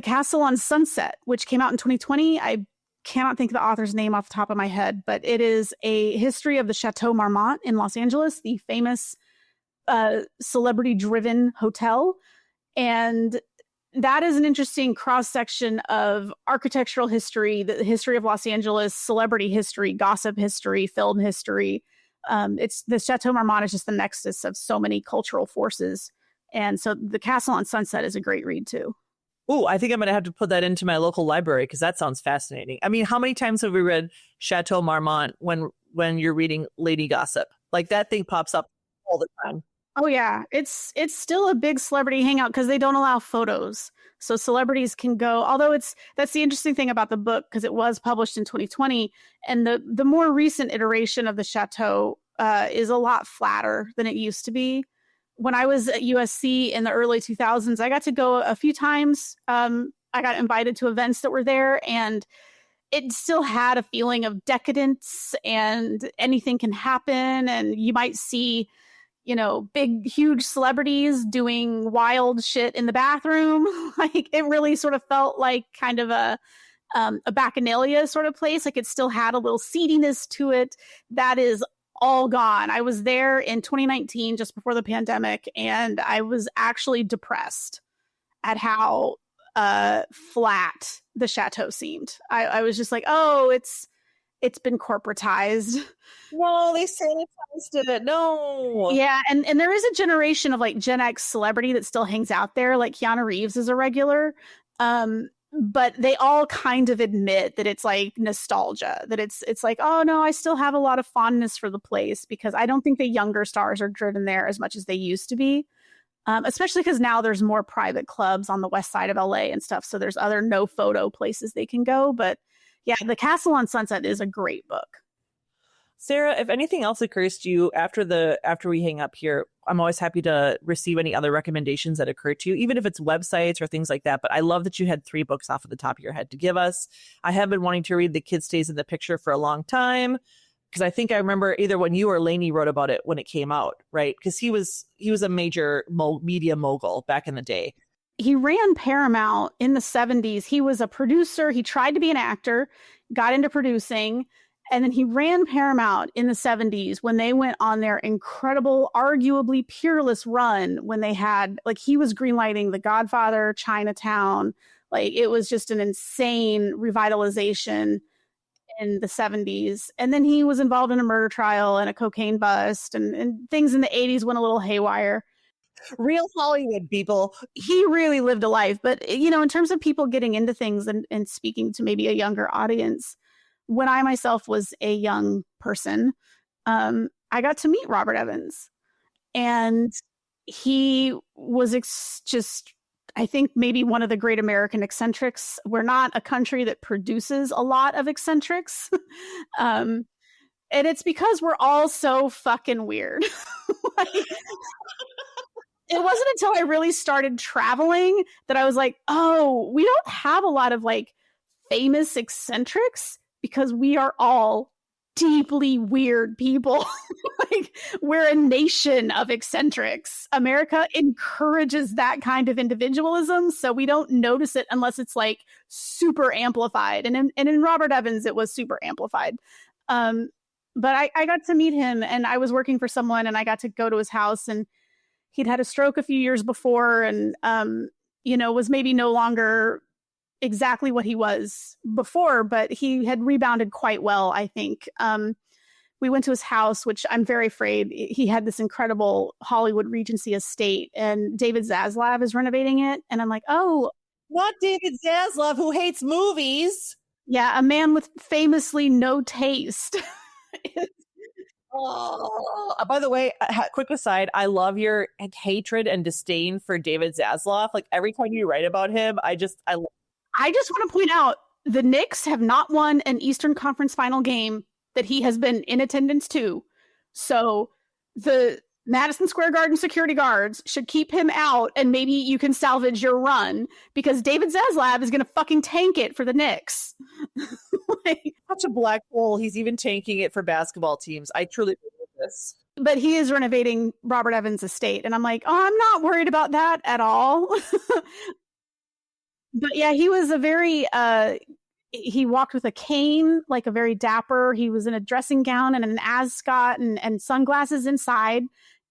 Castle on Sunset, which came out in 2020. I cannot think of the author's name off the top of my head, but it is a history of the Chateau Marmont in Los Angeles, the famous celebrity-driven hotel. And that is an interesting cross-section of architectural history, the history of Los Angeles, celebrity history, gossip history, film history. It's the Chateau Marmont is just the nexus of so many cultural forces. And so The Castle on Sunset is a great read too. Oh, I think I'm going to have to put that into my local library because that sounds fascinating. I mean, how many times have we read Chateau Marmont when you're reading Lainey Gossip? Like that thing pops up all the time. Oh yeah, it's still a big celebrity hangout because they don't allow photos. So celebrities can go, although that's the interesting thing about the book because it was published in 2020 and the more recent iteration of the Chateau is a lot flatter than it used to be. When I was at USC in the early 2000s, I got to go a few times. I got invited to events that were there and it still had a feeling of decadence and anything can happen. And you might see, big, huge celebrities doing wild shit in the bathroom. Like it really sort of felt like kind of a bacchanalia sort of place. Like it still had a little seediness to it. That is all gone. I was there in 2019, just before the pandemic, and I was actually depressed at how flat the Chateau seemed. I was just like, oh, it's been corporatized. No, they sanitized it. No. Yeah, and there is a generation of like Gen X celebrity that still hangs out there. Like Keanu Reeves is a regular. But they all kind of admit that it's like nostalgia, that it's like, oh no, I still have a lot of fondness for the place because I don't think the younger stars are driven there as much as they used to be. Especially because now there's more private clubs on the west side of LA and stuff. So there's other no photo places they can go. But yeah, The Castle on Sunset is a great book. Sarah, if anything else occurs to you after we hang up here, I'm always happy to receive any other recommendations that occur to you, even if it's websites or things like that. But I love that you had 3 books off of the top of your head to give us. I have been wanting to read The Kid Stays in the Picture for a long time because I think I remember either when you or Lainey wrote about it when it came out, right? Because he was a major media mogul back in the day. He ran Paramount in the 70s. He was a producer. He tried to be an actor, got into producing. And then he ran Paramount in the 70s when they went on their incredible, arguably peerless run when they had, like, he was greenlighting The Godfather, Chinatown. Like, it was just an insane revitalization in the 70s. And then he was involved in a murder trial and a cocaine bust and things in the 80s went a little haywire. Real Hollywood people. He really lived a life. But, in terms of people getting into things and speaking to maybe a younger audience, when I myself was a young person, I got to meet Robert Evans. And he was just, I think, maybe one of the great American eccentrics. We're not a country that produces a lot of eccentrics. And it's because we're all so fucking weird. It wasn't until I really started traveling that I was like, oh, we don't have a lot of like famous eccentrics because we are all deeply weird people. Like, we're a nation of eccentrics. America encourages that kind of individualism, so we don't notice it unless it's like super amplified. And in Robert Evans, it was super amplified. But I got to meet him, and I was working for someone, and I got to go to his house, and he'd had a stroke a few years before, and was maybe no longer exactly what he was before, but he had rebounded quite well, I think. We went to his house, which I'm very afraid he had this incredible Hollywood Regency estate, and David Zaslav is renovating it. And I'm like, oh. Not David Zaslav, who hates movies. Yeah, a man with famously no taste. Oh, by the way, quick aside, I love your hatred and disdain for David Zaslav. Like every time you write about him, I just want to point out the Knicks have not won an Eastern Conference final game that he has been in attendance to. So the Madison Square Garden security guards should keep him out, and maybe you can salvage your run because David Zaslav is going to fucking tank it for the Knicks. Such a black hole. He's even tanking it for basketball teams. I truly believe this. But he is renovating Robert Evans' estate. And I'm like, oh, I'm not worried about that at all. But yeah, he was a very, he walked with a cane, like a very dapper. He was in a dressing gown and an ascot and sunglasses inside.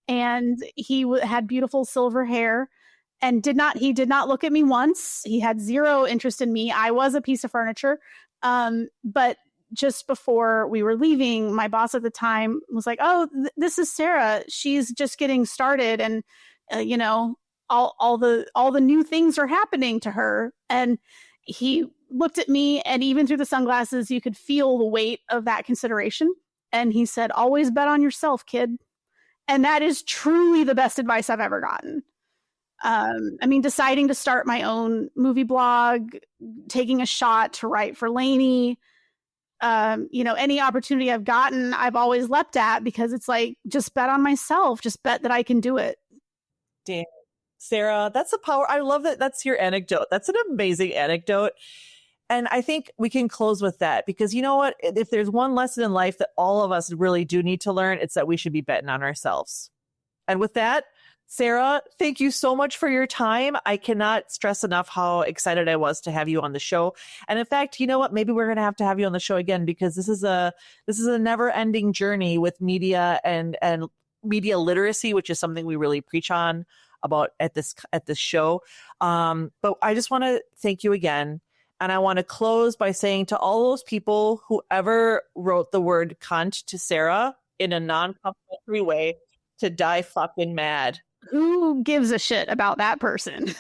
And he had beautiful silver hair. and he did not look at me once. He had zero interest in me. I was a piece of furniture. But just before we were leaving, my boss at the time was like, "Oh, this is Sarah. She's just getting started, and all the new things are happening to her." And he looked at me, and even through the sunglasses, you could feel the weight of that consideration. And he said, "Always bet on yourself, kid." And that is truly the best advice I've ever gotten. Deciding to start my own movie blog, taking a shot to write for Lainey, any opportunity I've gotten, I've always leapt at, because it's like, just bet on myself, just bet that I can do it. Damn. Sarah, that's a power. I love that. That's your anecdote. That's an amazing anecdote. And I think we can close with that, because you know what? If there's one lesson in life that all of us really do need to learn, it's that we should be betting on ourselves. And with that, Sarah, thank you so much for your time. I cannot stress enough how excited I was to have you on the show. And in fact, you know what? Maybe we're going to have you on the show again, because this is a never-ending journey with media and media literacy, which is something we really preach on about at this show. But I just want to thank you again. And I want to close by saying to all those people who ever wrote the word cunt to Sarah in a non-complimentary way, to die fucking mad. Who gives a shit about that person?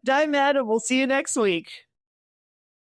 Die mad, and we'll see you next week.